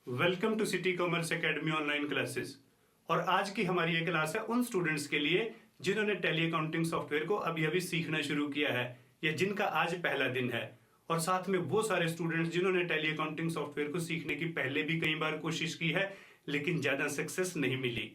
Welcome to City Commerce Academy online classes. और आज की हमारी ये क्लास है उन स्टूडेंट्स के लिए जिन्होंने टैली अकाउंटिंग सॉफ्टवेयर को अभी अभी सीखना शुरू किया है या जिनका आज पहला दिन है, और साथ में वो सारे स्टूडेंट्स जिन्होंने टैली अकाउंटिंग सॉफ्टवेयर को सीखने की पहले भी कई बार कोशिश की है लेकिन ज्यादा सक्सेस नहीं मिली।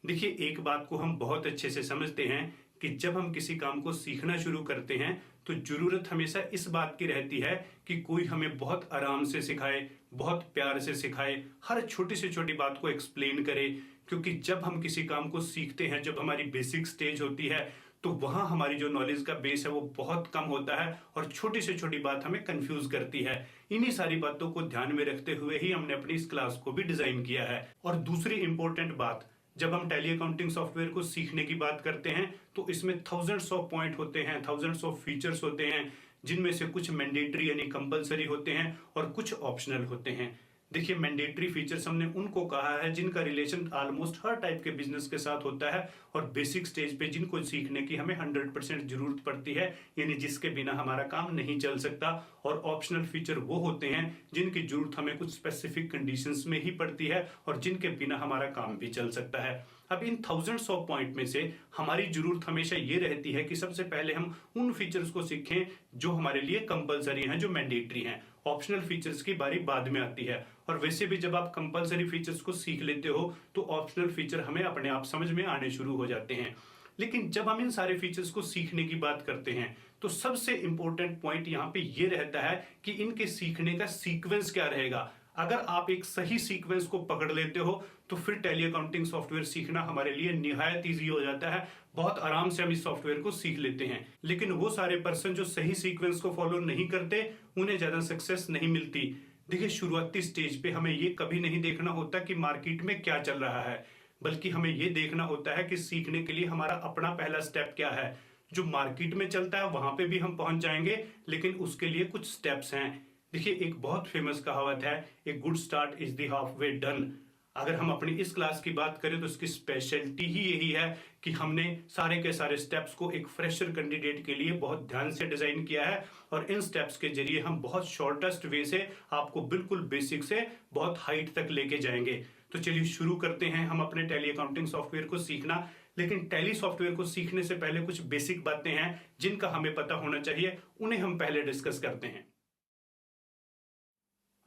देखिए, एक बात को हम बहुत अच्छे से समझते हैं कि जब हम किसी काम को सीखना शुरू करते हैं तो जरूरत हमेशा इस बात की रहती है कि कोई हमें बहुत आराम से सिखाए, बहुत प्यार से सिखाए, हर छोटी से छोटी बात को एक्सप्लेन करे। क्योंकि जब हम किसी काम को सीखते हैं, जब हमारी बेसिक स्टेज होती है, तो वहां हमारी जो नॉलेज का बेस है वो बहुत कम होता है और छोटी से छोटी बात हमें कंफ्यूज करती है। इन्हीं सारी बातों को ध्यान में रखते हुए ही हमने अपनी इस क्लास को भी डिजाइन किया है। और दूसरी इंपॉर्टेंट बात, जब हम टैली अकाउंटिंग सॉफ्टवेयर को सीखने की बात करते हैं तो इसमें थाउजेंड्स ऑफ पॉइंट होते हैं, थाउजेंड्स ऑफ फीचर्स होते हैं, जिनमें से कुछ मैंडेटरी यानी कंपलसरी होते हैं और कुछ ऑप्शनल होते हैं। देखिए, मैंडेटरी फीचर्स हमने उनको कहा है जिनका रिलेशन ऑलमोस्ट हर टाइप के बिजनेस के साथ होता है और बेसिक स्टेज पे जिनको सीखने की हमें 100% जरूरत पड़ती है, यानी जिसके बिना हमारा काम नहीं चल सकता। और ऑप्शनल फीचर वो होते हैं जिनकी जरूरत हमें कुछ स्पेसिफिक कंडीशंस में ही पड़ती है और जिनके बिना हमारा काम भी चल सकता है। अब इन थाउजेंड्स ऑफ पॉइंट में से हमारी जरूरत हमेशा ये रहती है कि सबसे पहले हम उन फीचर्स को सीखें जो हमारे लिए कंपलसरी हैं, जो मैंडेटरी हैं। ऑप्शनल फीचर्स की बारी बाद में आती है। और वैसे भी जब आप कंपलसरी फीचर्स को सीख लेते हो तो ऑप्शनल फीचर हमें अपने आप समझ में आने शुरू हो जाते हैं। लेकिन जब हम इन सारे फीचर्स को सीखने की बात करते हैं तो सबसे इंपॉर्टेंट पॉइंट यहाँ पे ये रहता है कि इनके सीखने का सीक्वेंस क्या रहेगा। अगर आप एक सही सीक्वेंस को पकड़ लेते हो तो फिर टैली अकाउंटिंग सॉफ्टवेयर सीखना हमारे लिए निहायत ईजी हो जाता है। बहुत आराम से हम इस सॉफ्टवेयर को सीख लेते हैं। लेकिन वो सारे पर्सन जो सही सीक्वेंस को फॉलो नहीं करते, उन्हें ज्यादा सक्सेस नहीं मिलती। देखिए, शुरुआती स्टेज पे हमें ये कभी नहीं देखना होता कि मार्केट में क्या चल रहा है, बल्कि हमें ये देखना होता है कि सीखने के लिए हमारा अपना पहला स्टेप क्या है। जो मार्केट में चलता है वहां पे भी हम पहुंच जाएंगे, लेकिन उसके लिए कुछ स्टेप्स हैं। देखिए, एक बहुत फेमस कहावत है, a good start is the half way done. अगर हम अपनी इस क्लास की बात करें तो इसकी स्पेशलिटी ही यही है कि हमने सारे के सारे स्टेप्स को एक फ्रेशर कैंडिडेट के लिए बहुत ध्यान से डिजाइन किया है और इन स्टेप्स के जरिए हम बहुत शॉर्टेस्ट वे से आपको बिल्कुल बेसिक से बहुत हाइट तक लेके जाएंगे। तो चलिए शुरू करते हैं हम अपने टैली अकाउंटिंग सॉफ्टवेयर को सीखना। लेकिन टैली सॉफ्टवेयर को सीखने से पहले कुछ बेसिक बातें हैं जिनका हमें पता होना चाहिए, उन्हें हम पहले डिस्कस करते हैं।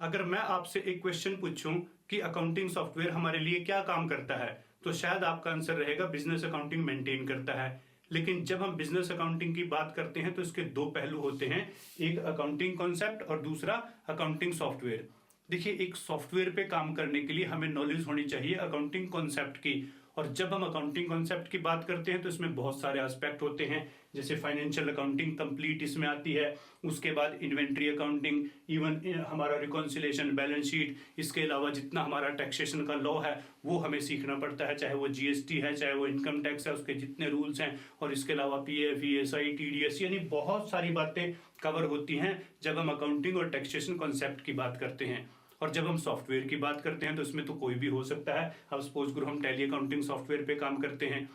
अगर मैं आपसे एक क्वेश्चन पूछूं कि अकाउंटिंग सॉफ्टवेयर हमारे लिए क्या काम करता है, तो शायद आपका आंसर रहेगा बिजनेस अकाउंटिंग मेंटेन करता है। लेकिन जब हम बिजनेस अकाउंटिंग की बात करते हैं तो इसके दो पहलू होते हैं, एक अकाउंटिंग कॉन्सेप्ट और दूसरा अकाउंटिंग सॉफ्टवेयर। देखिए, एक सॉफ्टवेयर पे काम करने के लिए हमें नॉलेज होनी चाहिए अकाउंटिंग कॉन्सेप्ट की। और जब हम अकाउंटिंग कॉन्सेप्ट की बात करते हैं तो इसमें बहुत सारे एस्पेक्ट होते हैं, जैसे फाइनेंशियल अकाउंटिंग कंप्लीट इसमें आती है, उसके बाद इन्वेंट्री अकाउंटिंग, इवन हमारा रिकॉन्सिलेशन, बैलेंस शीट, इसके अलावा जितना हमारा टैक्सेशन का लॉ है वो हमें सीखना पड़ता है, चाहे वो जीएसटी है, चाहे वो इनकम टैक्स है, उसके जितने रूल्स हैं, और इसके अलावा पीएफ, ईएसआई, टीडीएस, यानी बहुत सारी बातें कवर होती हैं जब हम अकाउंटिंग और टैक्सेशन कॉन्सेप्ट की बात करते हैं। और जब हम सॉफ्टवेयर की बात करते हैं तो इसमें तो कोई भी हो सकता है। अब सपोज करो हम टैली अकाउंटिंग सॉफ्टवेयर पे काम करते हैं,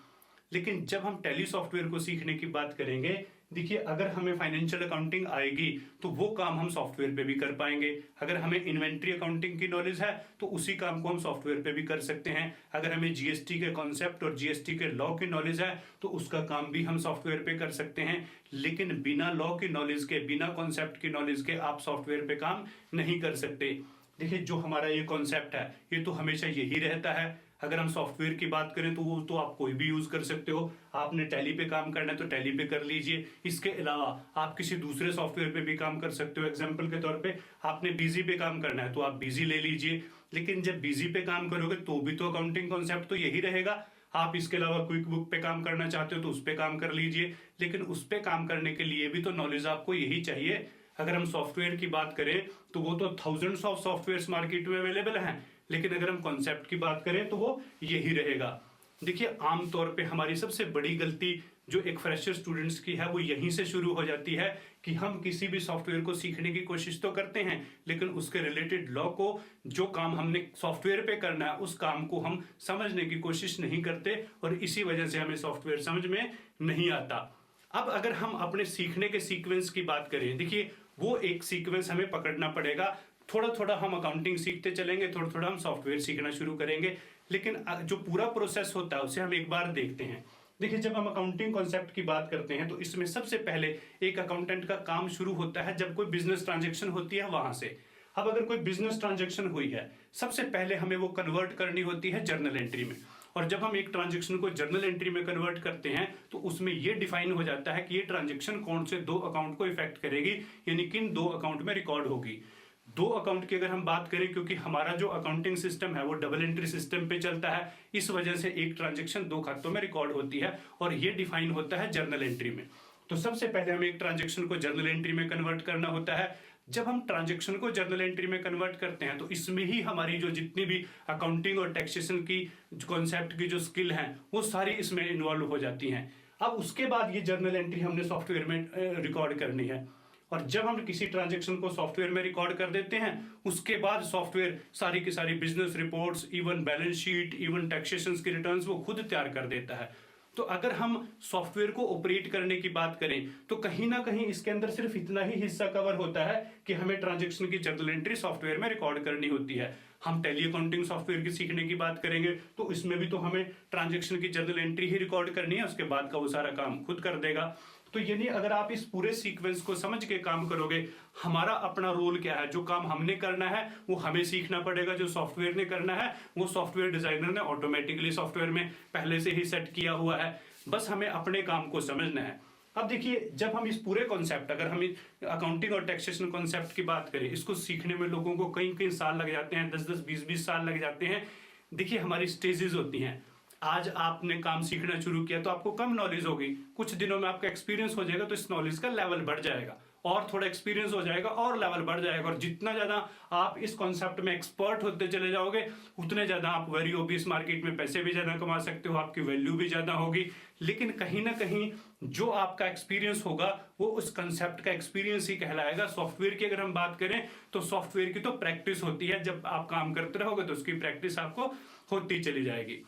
लेकिन जब हम टैली सॉफ्टवेयर को सीखने की बात करेंगे, देखिए, अगर हमें फाइनेंशियल अकाउंटिंग आएगी तो वो काम हम सॉफ्टवेयर पे भी कर पाएंगे। अगर हमें इन्वेंट्री अकाउंटिंग की नॉलेज है तो उसी काम को हम सॉफ्टवेयर पे भी कर सकते हैं। अगर हमें जीएसटी के कॉन्सेप्ट और जीएसटी के लॉ की नॉलेज है तो उसका काम भी हम सॉफ्टवेयर पे कर सकते हैं। लेकिन बिना लॉ की नॉलेज के, बिना कॉन्सेप्ट की नॉलेज के आप सॉफ्टवेयर पे काम नहीं कर सकते। देखिए, जो हमारा ये कॉन्सेप्ट है ये तो हमेशा यही रहता है। अगर हम सॉफ्टवेयर की बात करें तो वो तो आप कोई भी यूज कर सकते हो। आपने टैली पे काम करना है तो टैली पे कर लीजिए। इसके अलावा आप किसी दूसरे सॉफ्टवेयर पे भी काम कर सकते हो। एग्जांपल के तौर पे आपने बीजी पे काम करना है तो आप बीजी ले लीजिए। लेकिन जब बीजी पे काम करोगे तो भी तो अकाउंटिंग कॉन्सेप्ट तो यही रहेगा। आप इसके अलावा क्विक बुक पे काम करना चाहते हो तो उस पे काम कर लीजिए, लेकिन उस पे काम करने के लिए भी तो नॉलेज आपको यही चाहिए। अगर हम सॉफ्टवेयर की बात करें तो वो तो थाउजेंड्स ऑफ सॉफ्टवेयर्स मार्केट में अवेलेबल हैं, लेकिन अगर हम कॉन्सेप्ट की बात करें तो वो यही रहेगा। देखिए, आमतौर पे हमारी सबसे बड़ी गलती जो एक फ्रेशर स्टूडेंट्स की है वो यहीं से शुरू हो जाती है कि हम किसी भी सॉफ्टवेयर को सीखने की कोशिश तो करते हैं, लेकिन उसके रिलेटेड लॉ को, जो काम हमने सॉफ्टवेयर पे करना है, उस काम को हम समझने की कोशिश नहीं करते और इसी वजह से हमें सॉफ्टवेयर समझ में नहीं आता। अब अगर हम अपने सीखने के सीक्वेंस की बात करें, देखिए, वो एक सीक्वेंस हमें पकड़ना पड़ेगा थोड़ा थोड़ा हम अकाउंटिंग सीखते चलेंगे, थोड़ा थोड़ा हम सॉफ्टवेयर सीखना शुरू करेंगे, लेकिन जो पूरा प्रोसेस होता है उसे हम एक बार देखते हैं। देखिए, जब हम अकाउंटिंग कॉन्सेप्ट की बात करते हैं तो इसमें सबसे पहले एक अकाउंटेंट का काम शुरू होता है जब कोई बिजनेस ट्रांजेक्शन होती है वहां से। अब अगर कोई बिजनेस ट्रांजेक्शन हुई है, सबसे पहले हमें वो कन्वर्ट करनी होती है जर्नल एंट्री में। और जब हम एक ट्रांजेक्शन को जर्नल एंट्री में कन्वर्ट करते हैं तो उसमें ये डिफाइन हो जाता है कि ये ट्रांजेक्शन कौन से दो अकाउंट को इफेक्ट करेगी, यानी किन दो अकाउंट में रिकॉर्ड होगी। दो अकाउंट की अगर हम बात करें, क्योंकि हमारा जो अकाउंटिंग सिस्टम है वो डबल एंट्री सिस्टम पे चलता है, इस वजह से एक ट्रांजेक्शन दो खातों में रिकॉर्ड होती है और ये डिफाइन होता है जर्नल एंट्री में। तो सबसे पहले हमें एक ट्रांजेक्शन को जर्नल एंट्री में कन्वर्ट करना होता है। जब हम ट्रांजेक्शन को जर्नल एंट्री में कन्वर्ट करते हैं तो इसमें ही हमारी जो जितनी भी अकाउंटिंग और टैक्सेशन की कॉन्सेप्ट की जो स्किल हैं वो सारी इसमें इन्वॉल्व हो जाती हैं। अब उसके बाद ये जर्नल एंट्री हमने सॉफ्टवेयर में रिकॉर्ड करनी है। और जब हम किसी ट्रांजेक्शन को सॉफ्टवेयर में रिकॉर्ड कर देते हैं, उसके बाद सॉफ्टवेयर सारी की सारी business reports, even balance sheet, even taxation की रिटर्न्स वो खुद तैयार कर देता है। तो अगर हम सॉफ्टवेयर को ऑपरेट करने की बात करें तो कहीं ना कहीं इसके अंदर सिर्फ इतना ही हिस्सा कवर होता है कि हमें ट्रांजेक्शन की जर्नल एंट्री सॉफ्टवेयर में रिकॉर्ड करनी होती है। हम टैली अकाउंटिंग सॉफ्टवेयर की सीखने की बात करेंगे तो इसमें भी तो हमें ट्रांजेक्शन की जर्नल एंट्री ही रिकॉर्ड करनी है, उसके बाद का वो सारा काम खुद कर देगा। तो यानी अगर आप इस पूरे सीक्वेंस को समझ के काम करोगे, हमारा अपना रोल क्या है, जो काम हमने करना है वो हमें सीखना पड़ेगा, जो सॉफ्टवेयर ने करना है वो सॉफ्टवेयर डिजाइनर ने ऑटोमेटिकली सॉफ्टवेयर में पहले से ही सेट किया हुआ है, बस हमें अपने काम को समझना है। अब देखिए, जब हम इस पूरे कॉन्सेप्ट, अगर हम अकाउंटिंग और टैक्सेशन कॉन्सेप्ट की बात करें, इसको सीखने में लोगों को कई कई साल लग जाते हैं, 10-10, 20-20 साल लग जाते हैं। देखिए, हमारी स्टेजेस होती हैं। आज आपने काम सीखना शुरू किया तो आपको कम नॉलेज होगी, कुछ दिनों में आपका एक्सपीरियंस हो जाएगा तो इस नॉलेज का लेवल बढ़ जाएगा, और थोड़ा एक्सपीरियंस हो जाएगा और लेवल बढ़ जाएगा। और जितना ज्यादा आप इस कॉन्सेप्ट में एक्सपर्ट होते चले जाओगे, उतने ज्यादा आप वेरी ऑब्वियस मार्केट में पैसे भी ज्यादा कमा सकते हो, आपकी वैल्यू भी ज्यादा होगी। लेकिन कहीं ना कहीं जो आपका एक्सपीरियंस होगा वो उस कंसेप्ट का एक्सपीरियंस ही कहलाएगा। सॉफ्टवेयर की अगर हम बात करें तो सॉफ्टवेयर की तो प्रैक्टिस होती है, जब आप काम करते रहोगे तो उसकी प्रैक्टिस आपको होती चली जाएगी।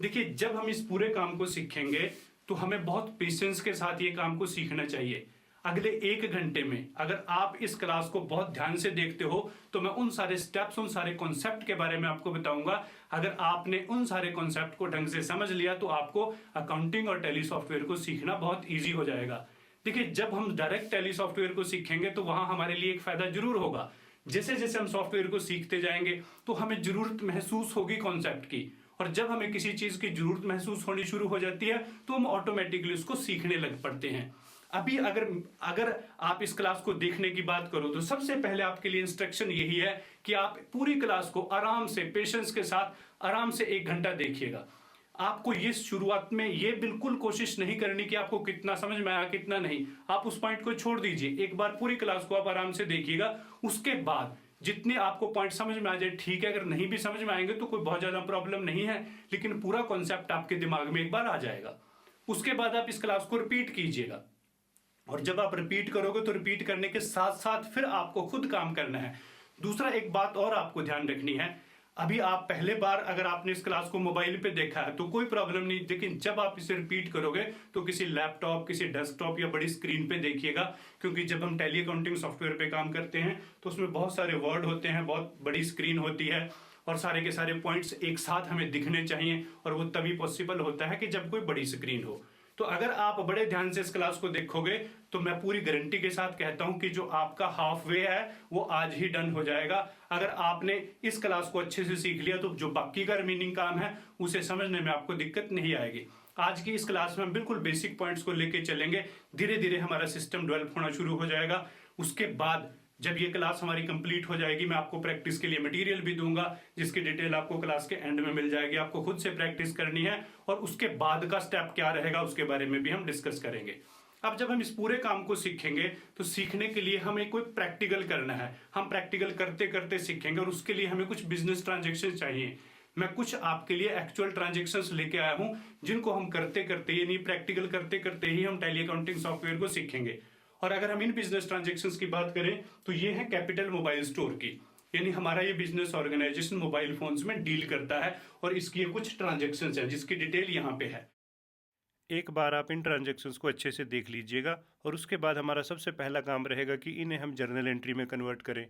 देखिए, जब हम इस पूरे काम को सीखेंगे तो हमें बहुत पेशेंस के साथ ये काम को सीखना चाहिए। अगले 1 घंटे में अगर आप इस क्लास को बहुत ध्यान से देखते हो तो मैं उन सारे स्टेप्स, उन सारे कॉन्सेप्ट के बारे में आपको बताऊंगा। अगर आपने उन सारे कॉन्सेप्ट को ढंग से समझ लिया तो आपको अकाउंटिंग और टैली सॉफ्टवेयर को सीखना बहुत ईजी हो जाएगा। देखिए, जब हम डायरेक्ट टैली सॉफ्टवेयर को सीखेंगे तो वहां हमारे लिए एक फायदा जरूर होगा। जैसे जैसे हम सॉफ्टवेयर को सीखते जाएंगे तो हमें जरूरत महसूस होगी कॉन्सेप्ट की, और जब हमें किसी चीज की जरूरत महसूस होनी शुरू हो जाती है तो हम ऑटोमेटिकली उसको सीखने लग पड़ते हैं। अभी अगर आप इस क्लास को देखने की बात करो तो सबसे पहले आपके लिए इंस्ट्रक्शन यही है कि आप पूरी क्लास को आराम से, पेशेंस के साथ आराम से 1 घंटा देखिएगा। आपको ये शुरुआत में ये बिल्कुल कोशिश नहीं करनी कि आपको कितना समझ में आया कितना नहीं, आप उस पॉइंट को छोड़ दीजिए। एक बार पूरी क्लास को आप आराम से देखिएगा, उसके बाद जितने आपको पॉइंट समझ में आ जाए ठीक है, अगर नहीं भी समझ में आएंगे तो कोई बहुत ज्यादा प्रॉब्लम नहीं है, लेकिन पूरा कॉन्सेप्ट आपके दिमाग में एक बार आ जाएगा। उसके बाद आप इस क्लास को रिपीट कीजिएगा, और जब आप रिपीट करोगे तो रिपीट करने के साथ साथ फिर आपको खुद काम करना है। दूसरा, एक बात और आपको ध्यान रखनी है, अभी आप पहले बार अगर आपने इस क्लास को मोबाइल पे देखा है तो कोई प्रॉब्लम नहीं, लेकिन जब आप इसे रिपीट करोगे तो किसी लैपटॉप, किसी डेस्कटॉप या बड़ी स्क्रीन पे देखिएगा, क्योंकि जब हम टैली अकाउंटिंग सॉफ्टवेयर पे काम करते हैं तो उसमें बहुत सारे वर्ड होते हैं, बहुत बड़ी स्क्रीन होती है, और सारे के सारे पॉइंट्स एक साथ हमें दिखने चाहिए, और वो तभी पॉसिबल होता है कि जब कोई बड़ी स्क्रीन हो। तो अगर आप बड़े ध्यान से इस क्लास को देखोगे तो मैं पूरी गारंटी के साथ कहता हूं कि जो आपका हाफ वे है वो आज ही डन हो जाएगा। अगर आपने इस क्लास को अच्छे से सीख लिया तो जो बाकी का रिमेनिंग काम है उसे समझने में आपको दिक्कत नहीं आएगी। आज की इस क्लास में हम बिल्कुल बेसिक पॉइंट्स को लेके चलेंगे, धीरे धीरे हमारा सिस्टम डेवलप होना शुरू हो जाएगा। उसके बाद जब ये क्लास हमारी कंप्लीट हो जाएगी, मैं आपको प्रैक्टिस के लिए मटेरियल भी दूंगा, जिसकी डिटेल आपको क्लास के एंड में मिल जाएगी। आपको खुद से प्रैक्टिस करनी है, और उसके बाद का स्टेप क्या रहेगा उसके बारे में भी हम डिस्कस करेंगे। अब जब हम इस पूरे काम को सीखेंगे तो सीखने के लिए हमें कोई प्रैक्टिकल करना है, हम प्रैक्टिकल करते करते सीखेंगे, और उसके लिए हमें कुछ बिजनेस ट्रांजेक्शन चाहिए। मैं कुछ आपके लिए एक्चुअल ट्रांजेक्शन्स लेके आया हूं, जिनको हम करते करते, यानी प्रैक्टिकल करते करते ही हम टैली अकाउंटिंग सॉफ्टवेयर को सीखेंगे। और अगर हम इन बिजनेस ट्रांजेक्शन्स की बात करें तो ये है कैपिटल मोबाइल स्टोर की, यानी हमारा ये बिजनेस ऑर्गेनाइजेशन मोबाइल फोन्स में डील करता है, और इसकी ये कुछ ट्रांजेक्शन्स हैं जिसकी डिटेल यहाँ पे है। एक बार आप इन ट्रांजेक्शन्स को अच्छे से देख लीजिएगा, और उसके बाद हमारा सबसे पहला काम रहेगा कि इन्हें हम जर्नल एंट्री में कन्वर्ट करें।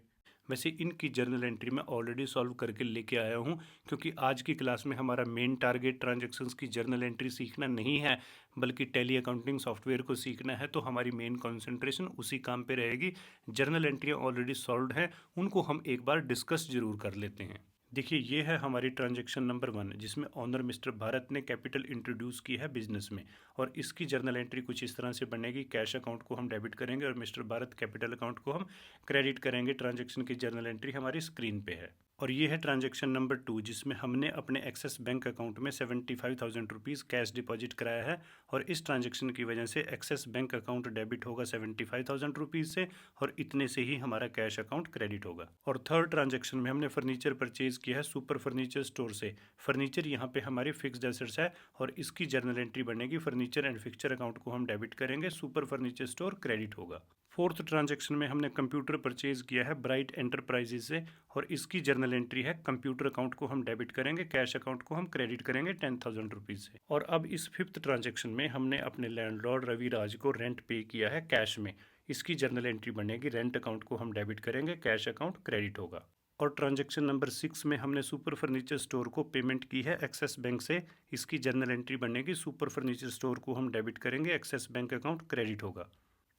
वैसे इनकी जर्नल एंट्री मैं ऑलरेडी सॉल्व करके लेके आया हूँ, क्योंकि आज की क्लास में हमारा मेन टारगेट ट्रांजैक्शंस की जर्नल एंट्री सीखना नहीं है, बल्कि टैली अकाउंटिंग सॉफ्टवेयर को सीखना है। तो हमारी मेन कंसंट्रेशन उसी काम पे रहेगी। जर्नल एंट्रियाँ ऑलरेडी सॉल्व हैं, उनको हम एक बार डिस्कस जरूर कर लेते हैं। देखिए, ये है हमारी ट्रांजैक्शन नंबर 1, जिसमें ऑनर मिस्टर भारत ने कैपिटल इंट्रोड्यूस की है बिजनेस में, और इसकी जर्नल एंट्री कुछ इस तरह से बनेगी। कैश अकाउंट को हम डेबिट करेंगे और मिस्टर भारत कैपिटल अकाउंट को हम क्रेडिट करेंगे। ट्रांजैक्शन की जर्नल एंट्री हमारी स्क्रीन पे है। और ये है ट्रांजैक्शन नंबर 2, जिसमें हमने अपने एक्सिस बैंक अकाउंट में 75,000 रुपीज़ कैश डिपॉजिट कराया है, और इस ट्रांजैक्शन की वजह से एक्सिस बैंक अकाउंट डेबिट होगा 75,000 रुपीज़ से, और इतने से ही हमारा कैश अकाउंट क्रेडिट होगा। और थर्ड ट्रांजैक्शन में हमने फर्नीचर परचेज किया है सुपर फर्नीचर स्टोर से। फर्नीचर यहाँ पे हमारी फिक्स्ड एसेट्स है, और इसकी जर्नल एंट्री बनेगी। फर्नीचर एंड फिक्सचर अकाउंट को हम डेबिट करेंगे, सुपर फर्नीचर स्टोर क्रेडिट होगा। फोर्थ ट्रांजैक्शन में हमने कंप्यूटर परचेज किया है ब्राइट एंटरप्राइजेज से, और इसकी जर्नल एंट्री है। कंप्यूटर अकाउंट को हम डेबिट करेंगे, कैश अकाउंट को हम क्रेडिट करेंगे 10,000 रुपीज़ से। और अब इस फिफ्थ ट्रांजैक्शन में हमने अपने लैंडलॉर्ड रवि राज को रेंट पे किया है कैश में। इसकी जर्नल एंट्री बनेगी। रेंट अकाउंट को हम डेबिट करेंगे, कैश अकाउंट क्रेडिट होगा। और ट्रांजैक्शन नंबर 6 में हमने सुपर फर्नीचर स्टोर को पेमेंट की है एक्सिस बैंक से। इसकी जर्नल एंट्री बनेगी। सुपर फर्नीचर स्टोर को हम डेबिट करेंगे, एक्सिस बैंक अकाउंट क्रेडिट होगा।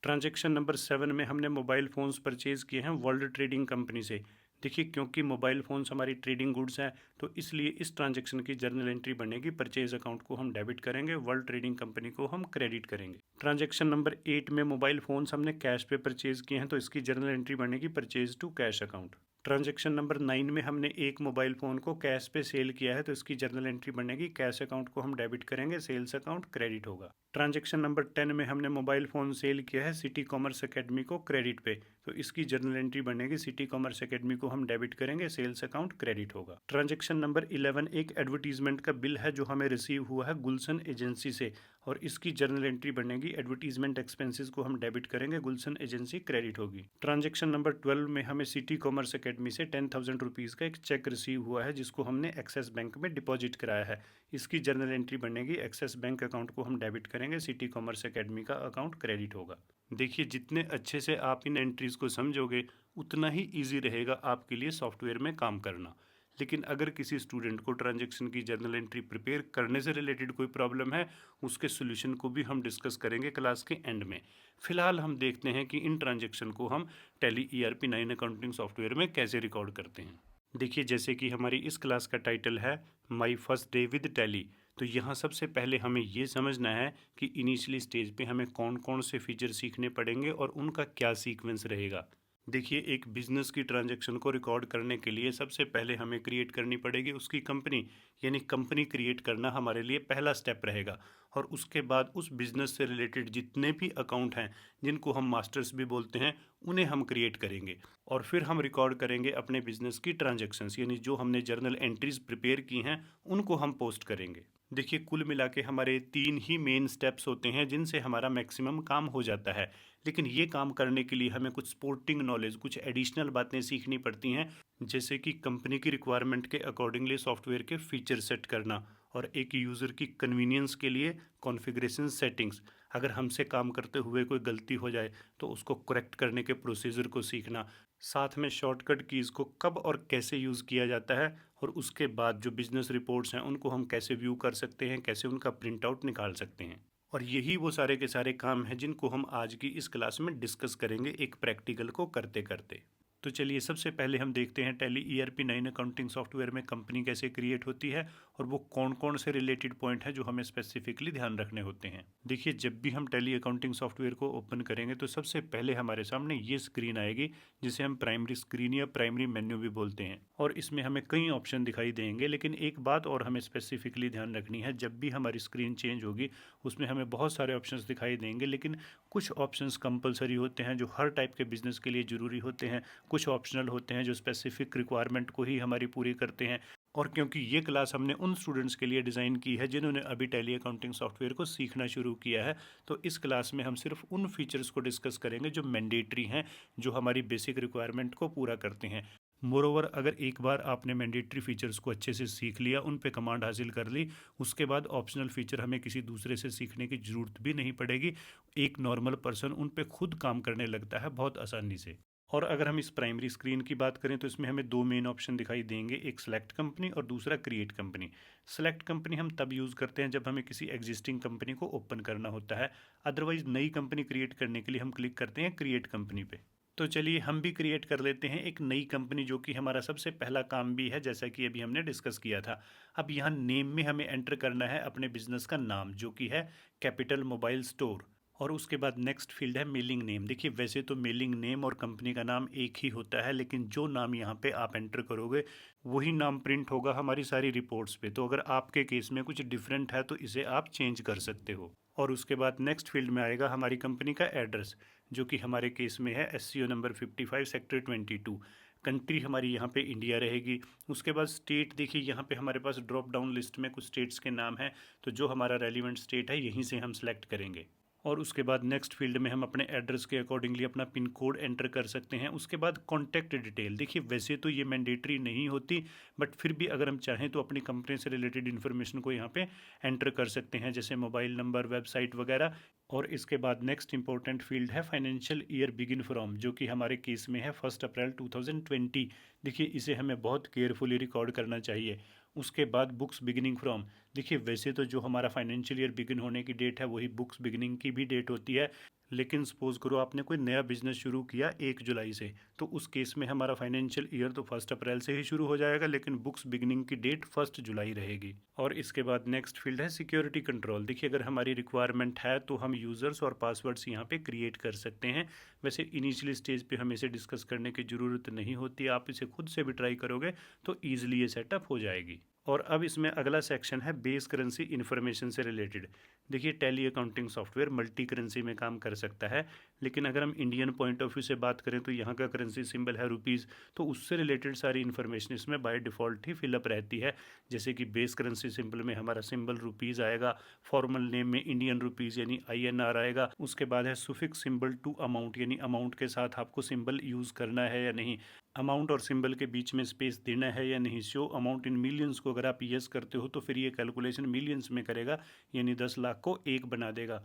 ट्रांजैक्शन नंबर 7 में हमने मोबाइल फ़ोन्स परचेज़ किए हैं वर्ल्ड ट्रेडिंग कंपनी से। देखिए, क्योंकि मोबाइल फ़ोन्स हमारी ट्रेडिंग गुड्स हैं, तो इसलिए इस ट्रांजैक्शन की जर्नल एंट्री बनेगी। परचेज अकाउंट को हम डेबिट करेंगे, वर्ल्ड ट्रेडिंग कंपनी को हम क्रेडिट करेंगे। ट्रांजैक्शन नंबर 8 में मोबाइल फ़ोन्स हमने कैश पे परचेज़ किए हैं, तो इसकी जर्नल एंट्री बनेगी purchase to cash account. Transaction number 9 में हमने एक मोबाइल फ़ोन को कैश पे सेल किया है, तो इसकी जर्नल एंट्री बनेगी। कैश अकाउंट को हम डेबिट करेंगे, सेल्स अकाउंट क्रेडिट होगा। ट्रांजैक्शन नंबर 10 में हमने मोबाइल फ़ोन सेल किया है सिटी कॉमर्स एकेडमी को क्रेडिट पे, तो इसकी जर्नल एंट्री बनेगी। सिटी कॉमर्स एकेडमी को हम डेबिट करेंगे, सेल्स अकाउंट क्रेडिट होगा। ट्रांजैक्शन नंबर 11 एक एडवर्टीजमेंट का बिल है जो हमें रिसीव हुआ है गुलशन एजेंसी से, और इसकी जर्नल एंट्री बनेगी। एडवर्टीजमेंट एक्सपेंसेस को हम डेबिट करेंगे, गुलशन एजेंसी क्रेडिट होगी। ट्रांजैक्शन नंबर 12 में हमें सिटी कॉमर्स एकेडमी से 10,000 रुपीज़ का एक चेक रिसीव हुआ है, जिसको हमने एक्सिस बैंक में डिपॉजिट कराया है। इसकी जर्नल एंट्री बनेगी। एक्सिस बैंक अकाउंट को हम डेबिट करेंगे, सिटी कॉमर्स एकेडमी का अकाउंट क्रेडिट होगा। देखिए, जितने अच्छे से आप इन एंट्रीज़ को समझोगे, उतना ही ईजी रहेगा आपके लिए सॉफ्टवेयर में काम करना। लेकिन अगर किसी स्टूडेंट को ट्रांजैक्शन की जर्नल एंट्री प्रिपेयर करने से रिलेटेड कोई प्रॉब्लम है, उसके सोल्यूशन को भी हम डिस्कस करेंगे क्लास के एंड में। फिलहाल हम देखते हैं कि इन ट्रांजैक्शन को हम टैली ERP 9 अकाउंटिंग सॉफ्टवेयर में कैसे रिकॉर्ड करते हैं। देखिए, जैसे कि हमारी इस क्लास का टाइटल है my first day with tally, तो यहाँ सबसे पहले हमें ये समझना है कि इनिशियली स्टेज पे हमें कौन कौन से फीचर सीखने पड़ेंगे और उनका क्या सीक्वेंस रहेगा। देखिए, एक बिजनेस की ट्रांजैक्शन को रिकॉर्ड करने के लिए सबसे पहले हमें क्रिएट करनी पड़ेगी उसकी कंपनी, यानी कंपनी क्रिएट करना हमारे लिए पहला स्टेप रहेगा। और उसके बाद उस बिज़नेस से रिलेटेड जितने भी अकाउंट हैं, जिनको हम मास्टर्स भी बोलते हैं, उन्हें हम क्रिएट करेंगे। और फिर हम रिकॉर्ड करेंगे अपने बिजनेस की ट्रांजैक्शंस, यानी जो हमने जर्नल एंट्रीज प्रिपेयर की हैं, उनको हम पोस्ट करेंगे। देखिए, कुल मिला के हमारे 3 ही मेन स्टेप्स होते हैं जिनसे हमारा मैक्सिमम काम हो जाता है। लेकिन ये काम करने के लिए हमें कुछ स्पोर्टिंग नॉलेज, कुछ एडिशनल बातें सीखनी पड़ती हैं, जैसे कि कंपनी की रिक्वायरमेंट के अकॉर्डिंगली सॉफ्टवेयर के फीचर सेट करना, और एक यूज़र की कन्वीनियंस के लिए कॉन्फ़िगरेशन सेटिंग्स। अगर हमसे काम करते हुए कोई गलती हो जाए तो उसको करेक्ट करने के प्रोसीजर को सीखना, साथ में शॉर्टकट कीज़ को कब और कैसे यूज़ किया जाता है, और उसके बाद जो बिजनेस रिपोर्ट्स हैं उनको हम कैसे व्यू कर सकते हैं, कैसे उनका प्रिंट आउट निकाल सकते हैं। और यही वो सारे के सारे काम हैं जिनको हम आज की इस क्लास में डिस्कस करेंगे एक प्रैक्टिकल को करते करते। तो चलिए, सबसे पहले हम देखते हैं टैली ERP 9 अकाउंटिंग सॉफ्टवेयर में कंपनी कैसे क्रिएट होती है, और वो कौन कौन से रिलेटेड पॉइंट हैं जो हमें स्पेसिफिकली ध्यान रखने होते हैं। देखिए, जब भी हम टैली अकाउंटिंग सॉफ्टवेयर को ओपन करेंगे तो सबसे पहले हमारे सामने ये स्क्रीन आएगी, जिसे हम प्राइमरी स्क्रीन या प्राइमरी मेन्यू भी बोलते हैं। और इसमें हमें कई ऑप्शन दिखाई देंगे, लेकिन एक बात और हमें स्पेसिफिकली ध्यान रखनी है, जब भी हमारी स्क्रीन चेंज होगी उसमें हमें बहुत सारे ऑप्शंस दिखाई देंगे, लेकिन कुछ ऑप्शंस कंपलसरी होते हैं जो हर टाइप के बिजनेस के लिए ज़रूरी होते हैं, कुछ ऑप्शनल होते हैं जो स्पेसिफिक रिक्वायरमेंट को ही हमारी पूरी करते हैं। और क्योंकि ये क्लास हमने उन स्टूडेंट्स के लिए डिज़ाइन की है जिन्होंने अभी टैली अकाउंटिंग सॉफ्टवेयर को सीखना शुरू किया है, तो इस क्लास में हम सिर्फ उन फीचर्स को डिस्कस करेंगे जो मैंडेटरी हैं, जो हमारी बेसिक रिक्वायरमेंट को पूरा करते हैं। मोरोवर, अगर एक बार आपने मैंडेटरी फीचर्स को अच्छे से सीख लिया, उन पे कमांड हासिल कर ली, उसके बाद ऑप्शनल फीचर हमें किसी दूसरे से सीखने की ज़रूरत भी नहीं पड़ेगी। एक नॉर्मल पर्सन उन पे खुद काम करने लगता है बहुत आसानी से। और अगर हम इस प्राइमरी स्क्रीन की बात करें तो इसमें हमें दो मेन ऑप्शन दिखाई देंगे, एक सेलेक्ट कंपनी और दूसरा क्रिएट कंपनी। सेलेक्ट कंपनी हम तब यूज़ करते हैं जब हमें किसी एग्जिस्टिंग कंपनी को ओपन करना होता है, अदरवाइज नई कंपनी क्रिएट करने के लिए हम क्लिक करते हैं क्रिएट कंपनी पे। तो चलिए हम भी क्रिएट कर लेते हैं एक नई कंपनी, जो कि हमारा सबसे पहला काम भी है, जैसा कि अभी हमने डिस्कस किया था। अब यहाँ नेम में हमें एंटर करना है अपने बिजनेस का नाम, जो कि है कैपिटल मोबाइल स्टोर, और उसके बाद नेक्स्ट फील्ड है मेलिंग नेम। देखिए वैसे तो मेलिंग नेम और कंपनी का नाम एक ही होता है, लेकिन जो नाम यहाँ पे आप एंटर करोगे वही नाम प्रिंट होगा हमारी सारी रिपोर्ट्स पे। तो अगर आपके केस में कुछ डिफरेंट है तो इसे आप चेंज कर सकते हो। और उसके बाद नेक्स्ट फील्ड में आएगा हमारी कंपनी का एड्रेस, जो कि हमारे केस में है SCO नंबर 55 सेक्टर 22। कंट्री हमारी यहाँ पे इंडिया रहेगी। उसके बाद स्टेट, देखिए यहाँ पे हमारे पास ड्रॉप डाउन लिस्ट में कुछ स्टेट्स के नाम हैं, तो जो हमारा रेलिवेंट स्टेट है यहीं से हम सेलेक्ट करेंगे। और उसके बाद नेक्स्ट फील्ड में हम अपने एड्रेस के अकॉर्डिंगली अपना पिन कोड एंटर कर सकते हैं। उसके बाद कॉन्टैक्ट डिटेल, देखिए वैसे तो ये मैंडेटरी नहीं होती, बट फिर भी अगर हम चाहें तो अपनी कंपनी से रिलेटेड इन्फॉर्मेशन को यहाँ पे एंटर कर सकते हैं, जैसे मोबाइल नंबर, वेबसाइट वगैरह। और इसके बाद नेक्स्ट इंपॉर्टेंट फील्ड है फाइनेंशियल ईयर बिगिन फ्रॉम, जो कि हमारे केस में है 1 अप्रैल 2020। देखिए इसे हमें बहुत केयरफुली रिकॉर्ड करना चाहिए। उसके बाद बुक्स बिगिनिंग फ्रॉम, देखिए वैसे तो जो हमारा फाइनेंशियल ईयर बिगिन होने की डेट है वही बुक्स बिगिनिंग की भी डेट होती है, लेकिन सपोज करो आपने कोई नया बिजनेस शुरू किया 1 जुलाई से, तो उस केस में हमारा फाइनेंशियल ईयर तो 1 अप्रैल से ही शुरू हो जाएगा, लेकिन बुक्स बिगिनिंग की डेट 1 जुलाई रहेगी। और इसके बाद नेक्स्ट फील्ड है सिक्योरिटी कंट्रोल। देखिए अगर हमारी रिक्वायरमेंट है तो हम यूज़र्स और पासवर्ड्स यहाँ पे क्रिएट कर सकते हैं। वैसे इनिशियली स्टेज पे हमें इसे डिस्कस करने की ज़रूरत नहीं होती, आप इसे खुद से भी ट्राई करोगे तो ईजिली ये सेटअप हो जाएगी। और अब इसमें अगला सेक्शन है बेस करेंसी इन्फॉर्मेशन से रिलेटेड। देखिए tally accounting software multi currency में काम कर सकता है, लेकिन अगर हम इंडियन पॉइंट ऑफ व्यू से बात करें तो यहाँ का करेंसी सिंबल है रुपीज़, तो उससे रिलेटेड सारी इन्फॉर्मेशन इसमें बाय डिफ़ॉल्ट ही फिलअप रहती है। जैसे कि बेस करेंसी सिंबल में हमारा सिंबल रुपीज़ आएगा, फॉर्मल नेम में इंडियन रुपीज़ यानी INR आएगा। उसके बाद है सुफिक्स सिंबल टू अमाउंट, यानी अमाउंट के साथ आपको सिंबल यूज़ करना है या नहीं, अमाउंट और सिंबल के बीच में स्पेस देना है या नहीं। शो अमाउंट इन मिलियंस को अगर आप यस करते हो तो फिर ये कैलकुलेशन मिलियंस में करेगा, यानी 10 लाख को 1 बना देगा।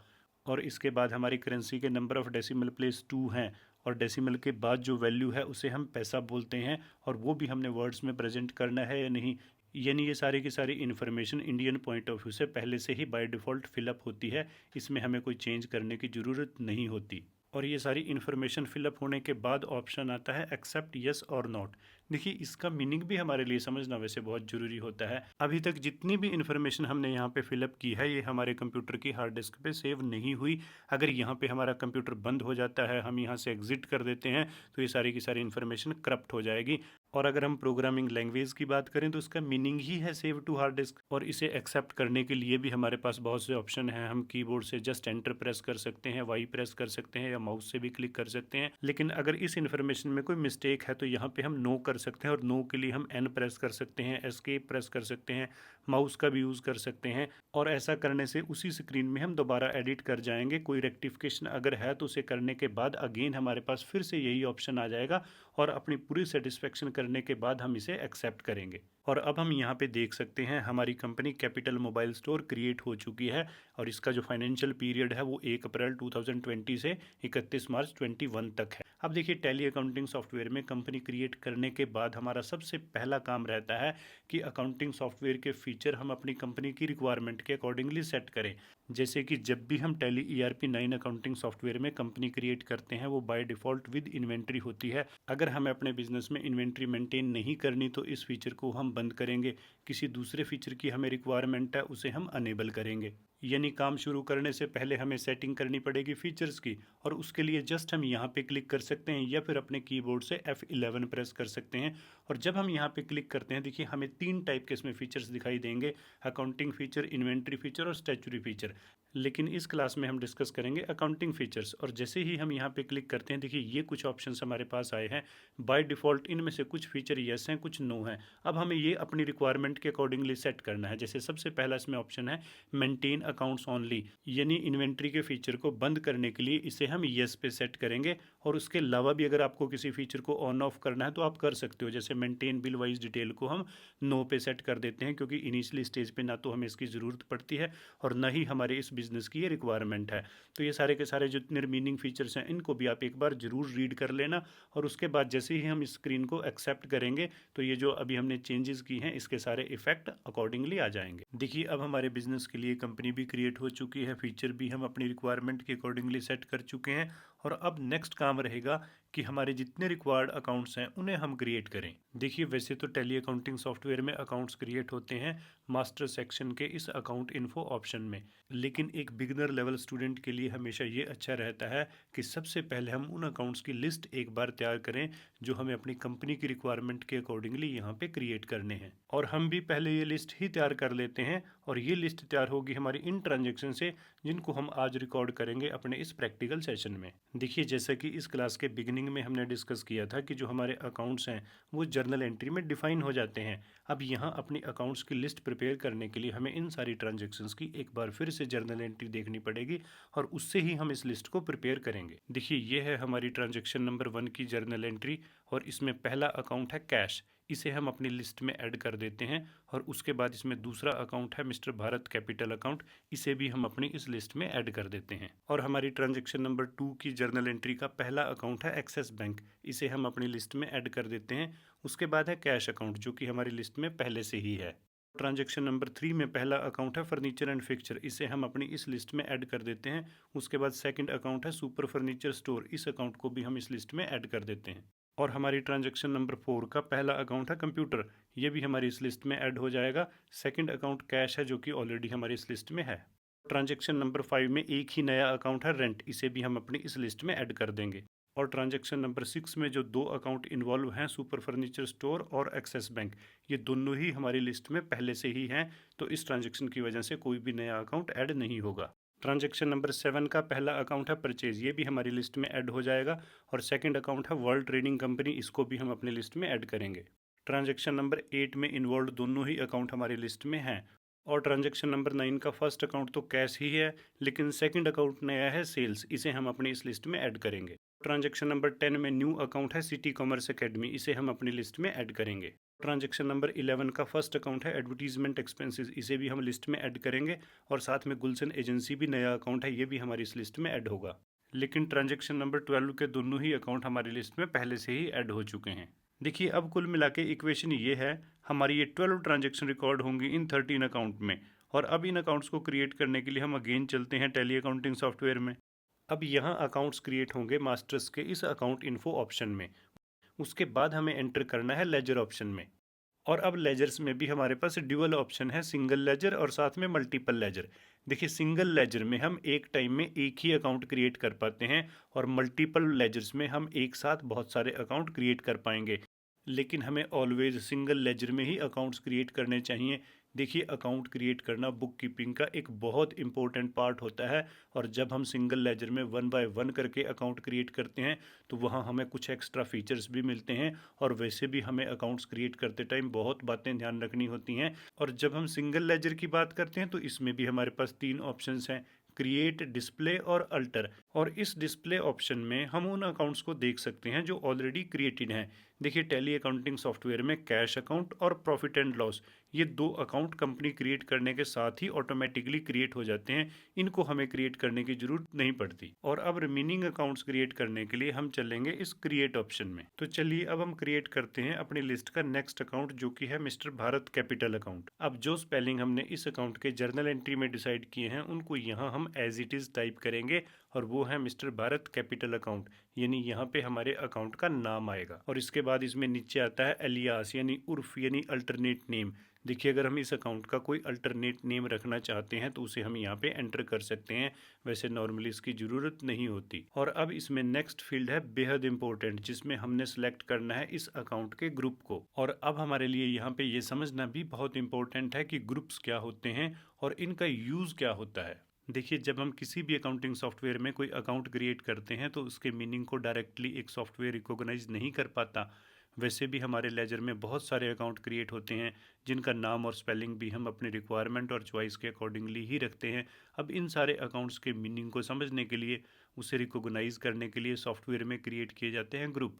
और इसके बाद हमारी करेंसी के नंबर ऑफ डेसिमल प्लेस 2 हैं, और डेसिमल के बाद जो वैल्यू है उसे हम पैसा बोलते हैं, और वो भी हमने वर्ड्स में प्रेजेंट करना है या नहीं। यानी ये सारी की सारी information Indian point of view से पहले से ही बाय डिफ़ॉल्ट फिलअप होती है, इसमें हमें कोई चेंज करने की ज़रूरत नहीं होती। और ये सारी इन्फॉर्मेशन फिलअप होने के बाद ऑप्शन आता है एक्सेप्ट यस और नॉट। देखिए इसका मीनिंग भी हमारे लिए समझना वैसे बहुत ज़रूरी होता है। अभी तक जितनी भी इन्फॉर्मेशन हमने यहाँ पे फिलअप की है ये हमारे कंप्यूटर की हार्ड डिस्क पे सेव नहीं हुई। अगर यहाँ पे हमारा कंप्यूटर बंद हो जाता है, हम यहाँ से एग्जिट कर देते हैं, तो ये सारी की सारी इन्फॉर्मेशन करप्ट हो जाएगी। और अगर हम प्रोग्रामिंग लैंग्वेज की बात करें तो इसका मीनिंग ही है सेव टू हार्ड डिस्क, और इसे एक्सेप्ट करने के लिए भी हमारे पास बहुत से ऑप्शन हैं। हम कीबोर्ड से जस्ट एंटर प्रेस कर सकते हैं, वाई प्रेस कर सकते हैं, या माउस से भी क्लिक कर सकते हैं। लेकिन अगर इस इन्फॉर्मेशन में कोई मिस्टेक है तो यहाँ पे हम नो कर सकते हैं, और नो के लिए हम एन प्रेस कर सकते हैं, एस्केप प्रेस कर सकते हैं, माउस का भी यूज़ कर सकते हैं। और ऐसा करने से उसी स्क्रीन में हम दोबारा एडिट कर जाएंगे। कोई रेक्टिफिकेशन अगर है तो उसे करने के बाद अगेन हमारे पास फिर से यही ऑप्शन आ जाएगा, और अपनी पूरी सेटिस्फेक्शन करने के बाद हम इसे एक्सेप्ट करेंगे। और अब हम यहाँ पे देख सकते हैं हमारी company capital mobile store create हो चुकी है, और इसका जो फाइनेंशियल पीरियड है वो 1 अप्रैल 2020 से 31 मार्च 21 तक है। अब देखिए टैली अकाउंटिंग सॉफ्टवेयर में कंपनी क्रिएट करने के बाद हमारा सबसे पहला काम रहता है कि अकाउंटिंग सॉफ्टवेयर के फीचर हम अपनी कंपनी की रिक्वायरमेंट के अकॉर्डिंगली सेट करें। जैसे कि जब भी हम टैली ERP 9 अकाउंटिंग सॉफ्टवेयर में कंपनी क्रिएट करते हैं वो बाय डिफ़ॉल्ट विद इन्वेंट्री होती है। अगर हमें अपने बिजनेस में इन्वेंट्री मेंटेन नहीं करनी तो इस फीचर को हम बंद करेंगे। किसी दूसरे फीचर की हमें रिक्वायरमेंट है उसे हम अनेबल करेंगे। यानी काम शुरू करने से पहले हमें सेटिंग करनी पड़ेगी फीचर्स की, और उसके लिए जस्ट हम यहाँ पे क्लिक कर सकते हैं या फिर अपने कीबोर्ड से F11 प्रेस कर सकते हैं। और जब हम यहाँ पे क्लिक करते हैं देखिए हमें 3 टाइप के इसमें फीचर्स दिखाई देंगे, अकाउंटिंग फीचर, इन्वेंट्री फीचर और स्टैच्यूटरी फीचर। लेकिन इस क्लास में हम डिस्कस करेंगे अकाउंटिंग फीचर्स। और जैसे ही हम यहाँ पे क्लिक करते हैं देखिए ये कुछ ऑप्शंस हमारे पास आए हैं। बाय डिफ़ॉल्ट इनमें से कुछ फीचर येस हैं, कुछ नो हैं। अब हमें ये अपनी रिक्वायरमेंट के अकॉर्डिंगली सेट करना है। जैसे सबसे पहला इसमें ऑप्शन है मेंटेन अकाउंट्स ओनली, यानी इन्वेंट्री के फीचर को बंद करने के लिए इसे हम येस पे सेट करेंगे। और उसके अलावा भी अगर आपको किसी फीचर को ऑन ऑफ करना है तो आप कर सकते हो। जैसे मेंटेन बिल वाइज डिटेल को हम नो पे सेट कर देते हैं, क्योंकि इनिशियली स्टेज पे ना तो हमें इसकी ज़रूरत पड़ती है और ना ही हमारे इस बिजनेस की ये रिक्वायरमेंट है। तो ये सारे के सारे जितने मीनिंग फीचर्स हैं इनको भी आप एक बार ज़रूर रीड कर लेना, और उसके बाद जैसे ही हम इस स्क्रीन को एक्सेप्ट करेंगे तो ये जो अभी हमने चेंजेस की हैं इसके सारे इफेक्ट अकॉर्डिंगली आ जाएंगे। देखिए अब हमारे बिजनेस के लिए कंपनी भी क्रिएट हो चुकी है, फीचर भी हम अपनी रिक्वायरमेंट के अकॉर्डिंगली सेट कर चुके हैं, और अब नेक्स्ट काम रहेगा कि हमारे जितने रिक्वायर्ड अकाउंट्स हैं उन्हें हम क्रिएट करें। देखिए वैसे तो टैली अकाउंटिंग सॉफ्टवेयर में अकाउंट्स क्रिएट होते हैं मास्टर सेक्शन के इस अकाउंट इन्फो ऑप्शन में, लेकिन एक बिगिनर लेवल स्टूडेंट के लिए हमेशा ये अच्छा रहता है कि सबसे पहले हम उन अकाउंट्स की लिस्ट एक बार तैयार करें जो हमें अपनी कंपनी की रिक्वायरमेंट के अकॉर्डिंगली यहाँ पे क्रिएट करने हैं। और हम भी पहले ये लिस्ट ही तैयार कर लेते हैं, और ये लिस्ट तैयार होगी हमारी इन ट्रांजेक्शन से जिनको हम आज रिकॉर्ड करेंगे अपने इस प्रैक्टिकल सेशन में। देखिए जैसा कि इस क्लास के बिगिनिंग में हमने डिस्कस किया था कि जो हमारे अकाउंट्स हैं वो जर्नल एंट्री में डिफाइन हो जाते हैं। अब यहाँ अपनी अकाउंट्स की लिस्ट प्रिपेयर करने के लिए हमें इन सारी ट्रांजेक्शन्स की एक बार फिर से जर्नल एंट्री देखनी पड़ेगी, और उससे ही हम इस लिस्ट को प्रिपेयर करेंगे। देखिए ये है हमारी ट्रांजेक्शन नंबर 1 की जर्नल एंट्री, और इसमें पहला अकाउंट है कैश, इसे हम अपनी लिस्ट में ऐड कर देते हैं। और उसके बाद इसमें दूसरा अकाउंट है मिस्टर भारत कैपिटल अकाउंट, इसे भी हम अपनी इस लिस्ट में ऐड कर देते हैं। और हमारी ट्रांजैक्शन नंबर 2 की जर्नल एंट्री का पहला अकाउंट है एक्सिस बैंक, इसे हम अपनी लिस्ट में ऐड कर देते हैं। उसके बाद है कैश अकाउंट जो कि हमारी लिस्ट में पहले से ही है। ट्रांजैक्शन नंबर 3 में पहला अकाउंट है फर्नीचर एंड फिक्चर, इसे हम अपनी इस लिस्ट में ऐड कर देते हैं। उसके बाद सेकंड अकाउंट है सुपर फर्नीचर स्टोर, इस अकाउंट को भी हम इस लिस्ट में ऐड कर देते हैं। और हमारी ट्रांजैक्शन नंबर 4 का पहला अकाउंट है कंप्यूटर, ये भी हमारी इस लिस्ट में ऐड हो जाएगा। सेकंड अकाउंट कैश है जो कि ऑलरेडी हमारी इस लिस्ट में है। ट्रांजैक्शन नंबर 5 में एक ही नया अकाउंट है रेंट, इसे भी हम अपनी इस लिस्ट में ऐड कर देंगे। और ट्रांजैक्शन नंबर 6 में जो 2 अकाउंट इन्वॉल्व हैं सुपर फर्नीचर स्टोर और एक्सिस बैंक, ये दोनों ही हमारी लिस्ट में पहले से ही हैं, तो इस ट्रांजैक्शन की वजह से कोई भी नया अकाउंट ऐड नहीं होगा। ट्रांजैक्शन नंबर 7 का पहला अकाउंट है परचेज, ये भी हमारी लिस्ट में ऐड हो जाएगा। और सेकंड अकाउंट है वर्ल्ड ट्रेडिंग कंपनी, इसको भी हम अपनी लिस्ट में ऐड करेंगे। ट्रांजैक्शन नंबर 8 में इन्वॉल्व दोनों ही अकाउंट हमारी लिस्ट में हैं। और ट्रांजैक्शन नंबर 9 का फर्स्ट अकाउंट तो कैश ही है, लेकिन सेकंड अकाउंट नया है सेल्स, इसे हम अपनी इस लिस्ट में ऐड करेंगे। ट्रांजैक्शन नंबर 10 में न्यू अकाउंट है सिटी कॉमर्स एकेडमी, इसे हम अपनी लिस्ट में ऐड करेंगे। ट्रांजैक्शन नंबर 11 का फर्स्ट अकाउंट है एडवर्टीजमेंट एक्सपेंसेस, इसे भी हम लिस्ट में ऐड करेंगे। और साथ में गुलशन एजेंसी भी नया अकाउंट है, ये भी हमारी इस लिस्ट में ऐड होगा। लेकिन ट्रांजैक्शन नंबर 12 के दोनों ही अकाउंट हमारी लिस्ट में पहले से ही ऐड हो चुके हैं। देखिए अब कुल मिला के इक्वेशन ये है, हमारी ये 12 ट्रांजैक्शन रिकॉर्ड होंगी इन 13 अकाउंट में। और अब इन अकाउंट्स को क्रिएट करने के लिए हम अगेन चलते हैं टैली अकाउंटिंग सॉफ्टवेयर में। अब यहाँ अकाउंट्स क्रिएट होंगे मास्टर्स के इस अकाउंट इन्फो ऑप्शन में। उसके बाद हमें एंटर करना है लेजर ऑप्शन में। और अब लेजर्स में भी हमारे पास ड्यूअल ऑप्शन है, सिंगल लेजर और साथ में मल्टीपल लेजर। देखिए सिंगल लेजर में हम एक टाइम में एक ही अकाउंट क्रिएट कर पाते हैं, और मल्टीपल लेजर्स में हम एक साथ बहुत सारे अकाउंट क्रिएट कर पाएंगे। लेकिन हमें ऑलवेज सिंगल लेजर में ही अकाउंट्स क्रिएट करने चाहिए। देखिए अकाउंट क्रिएट करना बुक कीपिंग का एक बहुत इंपॉर्टेंट पार्ट होता है, और जब हम सिंगल लेजर में 1 बाय 1 करके अकाउंट क्रिएट करते हैं तो वहाँ हमें कुछ एक्स्ट्रा फीचर्स भी मिलते हैं। और वैसे भी हमें अकाउंट्स क्रिएट करते टाइम बहुत बातें ध्यान रखनी होती हैं। और जब हम सिंगल लेजर की बात करते हैं तो इसमें भी हमारे पास 3 ऑप्शंस हैं, क्रिएट, डिस्प्ले और अल्टर। और इस डिस्प्ले ऑप्शन में हम उन अकाउंट्स को देख सकते हैं जो ऑलरेडी क्रिएटेड हैं। देखिए टैली अकाउंटिंग सॉफ्टवेयर में कैश अकाउंट और प्रॉफिट एंड लॉस, ये 2 अकाउंट कंपनी क्रिएट करने के साथ ही ऑटोमेटिकली क्रिएट हो जाते हैं, इनको हमें क्रिएट करने की जरूरत नहीं पड़ती। और अब रिमेनिंग अकाउंट्स क्रिएट करने के लिए हम चलेंगे इस क्रिएट ऑप्शन में। तो चलिए अब हम क्रिएट करते हैं अपनी लिस्ट का नेक्स्ट अकाउंट जो कि है मिस्टर भारत कैपिटल अकाउंट। अब जो स्पेलिंग हमने इस अकाउंट के जर्नल एंट्री में डिसाइड किए हैं उनको यहाँ हम एज इट इज टाइप करेंगे, और वो है मिस्टर भारत कैपिटल अकाउंट, यानी यहाँ पे हमारे अकाउंट का नाम आएगा। और इसके बाद इसमें नीचे आता है एलियास यानी उर्फ यानी अल्टरनेट नेम। देखिए अगर हम इस अकाउंट का कोई अल्टरनेट नेम रखना चाहते हैं तो उसे हम यहाँ पे एंटर कर सकते हैं, वैसे नॉर्मली इसकी ज़रूरत नहीं होती। और अब इसमें नेक्स्ट फील्ड है बेहद इंपॉर्टेंट, जिसमें हमने सेलेक्ट करना है इस अकाउंट के ग्रुप को। और अब हमारे लिए यहाँ पे ये समझना भी बहुत इंपॉर्टेंट है कि ग्रुप्स क्या होते हैं और इनका यूज़ क्या होता है। देखिए जब हम किसी भी अकाउंटिंग सॉफ्टवेयर में कोई अकाउंट क्रिएट करते हैं तो उसके मीनिंग को डायरेक्टली एक सॉफ्टवेयर रिकॉग्नाइज नहीं कर पाता। वैसे भी हमारे लेजर में बहुत सारे अकाउंट क्रिएट होते हैं जिनका नाम और स्पेलिंग भी हम अपनी रिक्वायरमेंट और चॉइस के अकॉर्डिंगली ही रखते हैं। अब इन सारे अकाउंट्स के मीनिंग को समझने के लिए, उसे रिकॉग्नाइज करने के लिए सॉफ्टवेयर में क्रिएट किए जाते हैं ग्रुप।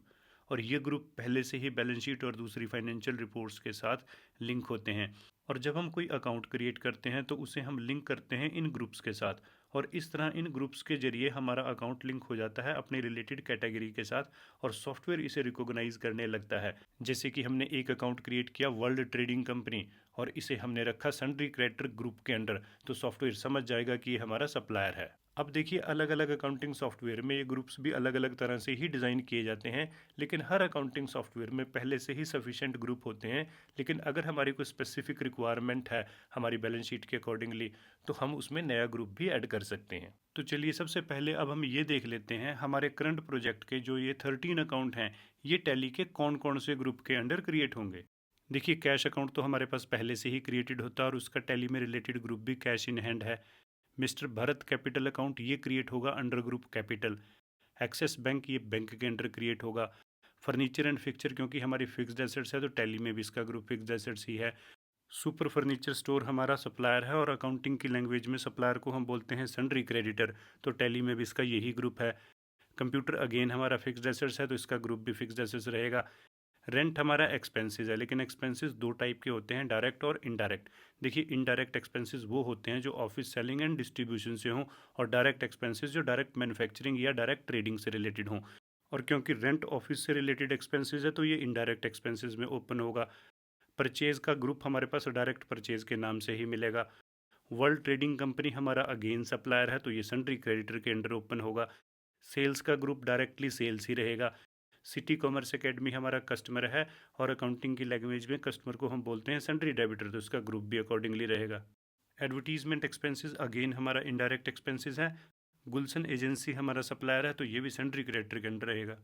और ये ग्रुप पहले से ही बैलेंस शीट और दूसरी फाइनेंशियल रिपोर्ट्स के साथ लिंक होते हैं। और जब हम कोई अकाउंट क्रिएट करते हैं तो उसे हम लिंक करते हैं इन ग्रुप्स के साथ, और इस तरह इन ग्रुप्स के जरिए हमारा अकाउंट लिंक हो जाता है अपने रिलेटेड कैटेगरी के साथ, और सॉफ्टवेयर इसे रिकॉग्नाइज करने लगता है। जैसे कि हमने एक अकाउंट क्रिएट किया वर्ल्ड ट्रेडिंग कंपनी और इसे हमने रखा सन्ड्री क्रेडिटर ग्रुप के अंडर, तो सॉफ्टवेयर समझ जाएगा कि ये हमारा सप्लायर है। अब देखिए, अलग अलग अकाउंटिंग सॉफ्टवेयर में ये ग्रुप्स भी अलग अलग तरह से ही डिज़ाइन किए जाते हैं, लेकिन हर अकाउंटिंग सॉफ्टवेयर में पहले से ही सफिशेंट ग्रुप होते हैं। लेकिन अगर हमारी कोई स्पेसिफिक रिक्वायरमेंट है हमारी बैलेंस शीट के अकॉर्डिंगली, तो हम उसमें नया ग्रुप भी ऐड कर सकते हैं। तो चलिए, सबसे पहले अब हम ये देख लेते हैं हमारे करंट प्रोजेक्ट के जो ये 13 अकाउंट हैं, ये टैली के कौन कौन से ग्रुप के अंडर क्रिएट होंगे। देखिए, कैश अकाउंट तो हमारे पास पहले से ही क्रिएटेड होता है और उसका टैली में रिलेटेड ग्रुप भी कैश इन हैंड है। मिस्टर भरत कैपिटल अकाउंट ये क्रिएट होगा under group capital. Axis bank ये बैंक के अंडर क्रिएट होगा। फर्नीचर एंड फिक्चर क्योंकि हमारी फिक्स्ड एसेट्स है तो टैली में भी इसका ग्रुप फिक्स्ड एसेट्स ही है। सुपर फर्नीचर स्टोर हमारा सप्लायर है और अकाउंटिंग की लैंग्वेज में सप्लायर को हम बोलते हैं सन्ड्री क्रेडिटर, तो टैली में भी इसका यही ग्रुप है। कंप्यूटर अगेन हमारा फिक्स्ड एसेट्स है तो इसका ग्रुप भी फिक्स्ड एसेट्स रहेगा। रेंट हमारा एक्सपेंसेस है, लेकिन एक्सपेंसेस दो टाइप के होते हैं, डायरेक्ट और इनडायरेक्ट। देखिए, इनडायरेक्ट एक्सपेंसेस वो होते हैं जो ऑफिस सेलिंग एंड डिस्ट्रीब्यूशन से हों, और डायरेक्ट एक्सपेंसेस जो डायरेक्ट मैन्युफैक्चरिंग या डायरेक्ट ट्रेडिंग से रिलेटेड हों। और क्योंकि रेंट ऑफिस से रिलेटेड एक्सपेंसेस है तो ये इनडायरेक्ट एक्सपेंसेस में ओपन होगा। परचेज का ग्रुप हमारे पास डायरेक्ट परचेज के नाम से ही मिलेगा। वर्ल्ड ट्रेडिंग कंपनी हमारा अगेन सप्लायर है तो ये सन्ड्री क्रेडिटर के अंडर ओपन होगा। सेल्स का ग्रुप डायरेक्टली सेल्स ही रहेगा। सिटी कॉमर्स एकेडमी हमारा कस्टमर है और अकाउंटिंग की लैंग्वेज में कस्टमर को हम बोलते हैं सन्ड्री डेबिटर, तो इसका ग्रुप भी अकॉर्डिंगली रहेगा। एडवर्टीजमेंट एक्सपेंसेस अगेन हमारा इनडायरेक्ट एक्सपेंसेस है। गुलशन एजेंसी हमारा सप्लायर है तो ये भी सन्ड्री क्रेडिटर के अंडर रहेगा।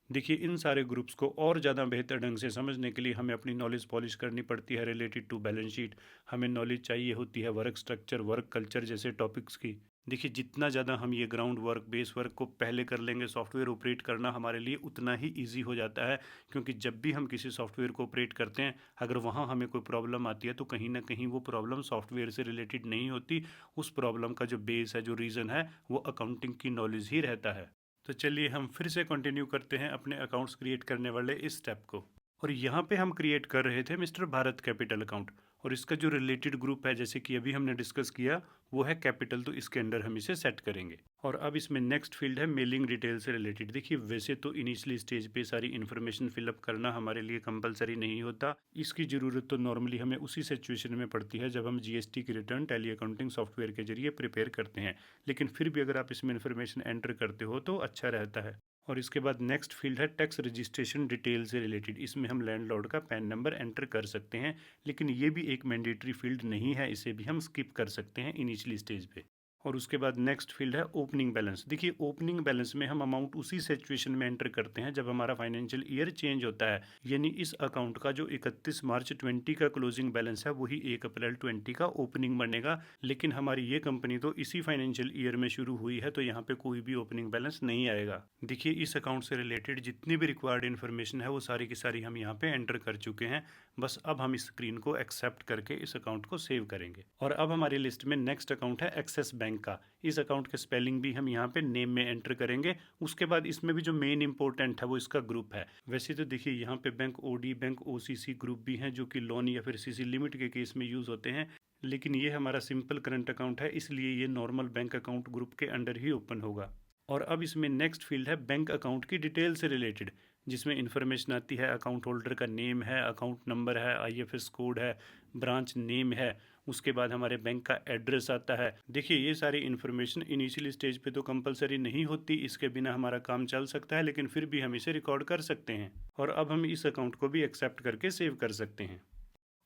देखिए, इन सारे ग्रुप्स को और ज़्यादा बेहतर ढंग से समझने के लिए हमें अपनी नॉलेज पॉलिश करनी पड़ती है रिलेटेड टू बैलेंस शीट। हमें नॉलेज चाहिए होती है वर्क स्ट्रक्चर, वर्क कल्चर जैसे टॉपिक्स की। देखिए, जितना ज़्यादा हम ये ग्राउंड वर्क, बेस वर्क को पहले कर लेंगे, सॉफ्टवेयर ऑपरेट करना हमारे लिए उतना ही ईजी हो जाता है। क्योंकि जब भी हम किसी सॉफ्टवेयर को ऑपरेट करते हैं, अगर वहाँ हमें कोई प्रॉब्लम आती है तो कहीं ना कहीं वो प्रॉब्लम सॉफ्टवेयर से रिलेटेड नहीं होती। उस प्रॉब्लम का जो बेस है, जो रीज़न है, वो अकाउंटिंग की नॉलेज ही रहता है। तो चलिए, हम फिर से कंटिन्यू करते हैं अपने अकाउंट्स क्रिएट करने वाले इस स्टेप को। और यहाँ पे हम क्रिएट कर रहे थे मिस्टर भारत कैपिटल अकाउंट, और इसका जो रिलेटेड ग्रुप है जैसे कि अभी हमने डिस्कस किया वो है कैपिटल, तो इसके अंडर हम इसे सेट करेंगे। और अब इसमें नेक्स्ट फील्ड है मेलिंग डिटेल से रिलेटेड। देखिए, वैसे तो इनिशियली स्टेज पे सारी इन्फॉर्मेशन फिलअप करना हमारे लिए कंपलसरी नहीं होता। इसकी ज़रूरत तो नॉर्मली हमें उसी सिचुएशन में पड़ती है जब हम जीएसटी की रिटर्न टैली अकाउंटिंग सॉफ्टवेयर के जरिए प्रिपेयर करते हैं। लेकिन फिर भी अगर आप इसमें इन्फॉर्मेशन एंटर करते हो तो अच्छा रहता है। और इसके बाद नेक्स्ट फील्ड है टैक्स रजिस्ट्रेशन डिटेल से रिलेटेड। इसमें हम लैंडलॉर्ड का पैन नंबर एंटर कर सकते हैं, लेकिन ये भी एक मैंडेटरी फील्ड नहीं है, इसे भी हम स्किप कर सकते हैं इनिशियली स्टेज पे। और उसके बाद नेक्स्ट फील्ड है ओपनिंग बैलेंस। देखिए, ओपनिंग बैलेंस में हम अमाउंट उसी सिचुएशन में एंटर करते हैं जब हमारा फाइनेंशियल ईयर चेंज होता है। यानी इस अकाउंट का जो 31 मार्च 20 का क्लोजिंग बैलेंस है वही 1 अप्रैल 20 का ओपनिंग बनेगा। लेकिन हमारी ये कंपनी तो इसी फाइनेंशियल ईयर में शुरू हुई है तो यहाँ पे कोई भी ओपनिंग बैलेंस नहीं आएगा। देखिए, इस अकाउंट से रिलेटेड जितनी भी रिक्वायर्ड इन्फॉर्मेशन है वो सारी की सारी हम यहाँ पे एंटर कर चुके हैं। बस अब हम इस स्क्रीन को एक्सेप्ट करके इस अकाउंट को सेव करेंगे। और अब हमारी लिस्ट में नेक्स्ट अकाउंट है एक्सिस बैंक का। इस अकाउंट के स्पेलिंग भी हम यहाँ पे नेम में एंटर करेंगे। उसके बाद इसमें भी जो मेन इंपॉर्टेंट है वो इसका ग्रुप है। वैसे तो देखिए, यहाँ पे bank OD, bank OCC group भी हैं जो कि लोन या फिर सीसी लिमिट के केस में यूज़ होते हैं, लेकिन ये हमारा सिंपल करंट अकाउंट है इसलिए ये नॉर्मल बैंक अकाउंट ग्रुप के अंडर ही ओपन होगा। और अब इसमें नेक्स्ट फील्ड है बैंक अकाउंट की डिटेल से रिलेटेड, जिसमें इंफॉर्मेशन आती है अकाउंट होल्डर का नेम है, अकाउंट नंबर है, आईएफएस कोड है, ब्रांच नेम है, उसके बाद हमारे बैंक का एड्रेस आता है। देखिए, ये सारी इन्फॉर्मेशन इनिशियली स्टेज पे तो कंपलसरी नहीं होती, इसके बिना हमारा काम चल सकता है, लेकिन फिर भी हम इसे रिकॉर्ड कर सकते हैं। और अब हम इस अकाउंट को भी एक्सेप्ट करके सेव कर सकते हैं।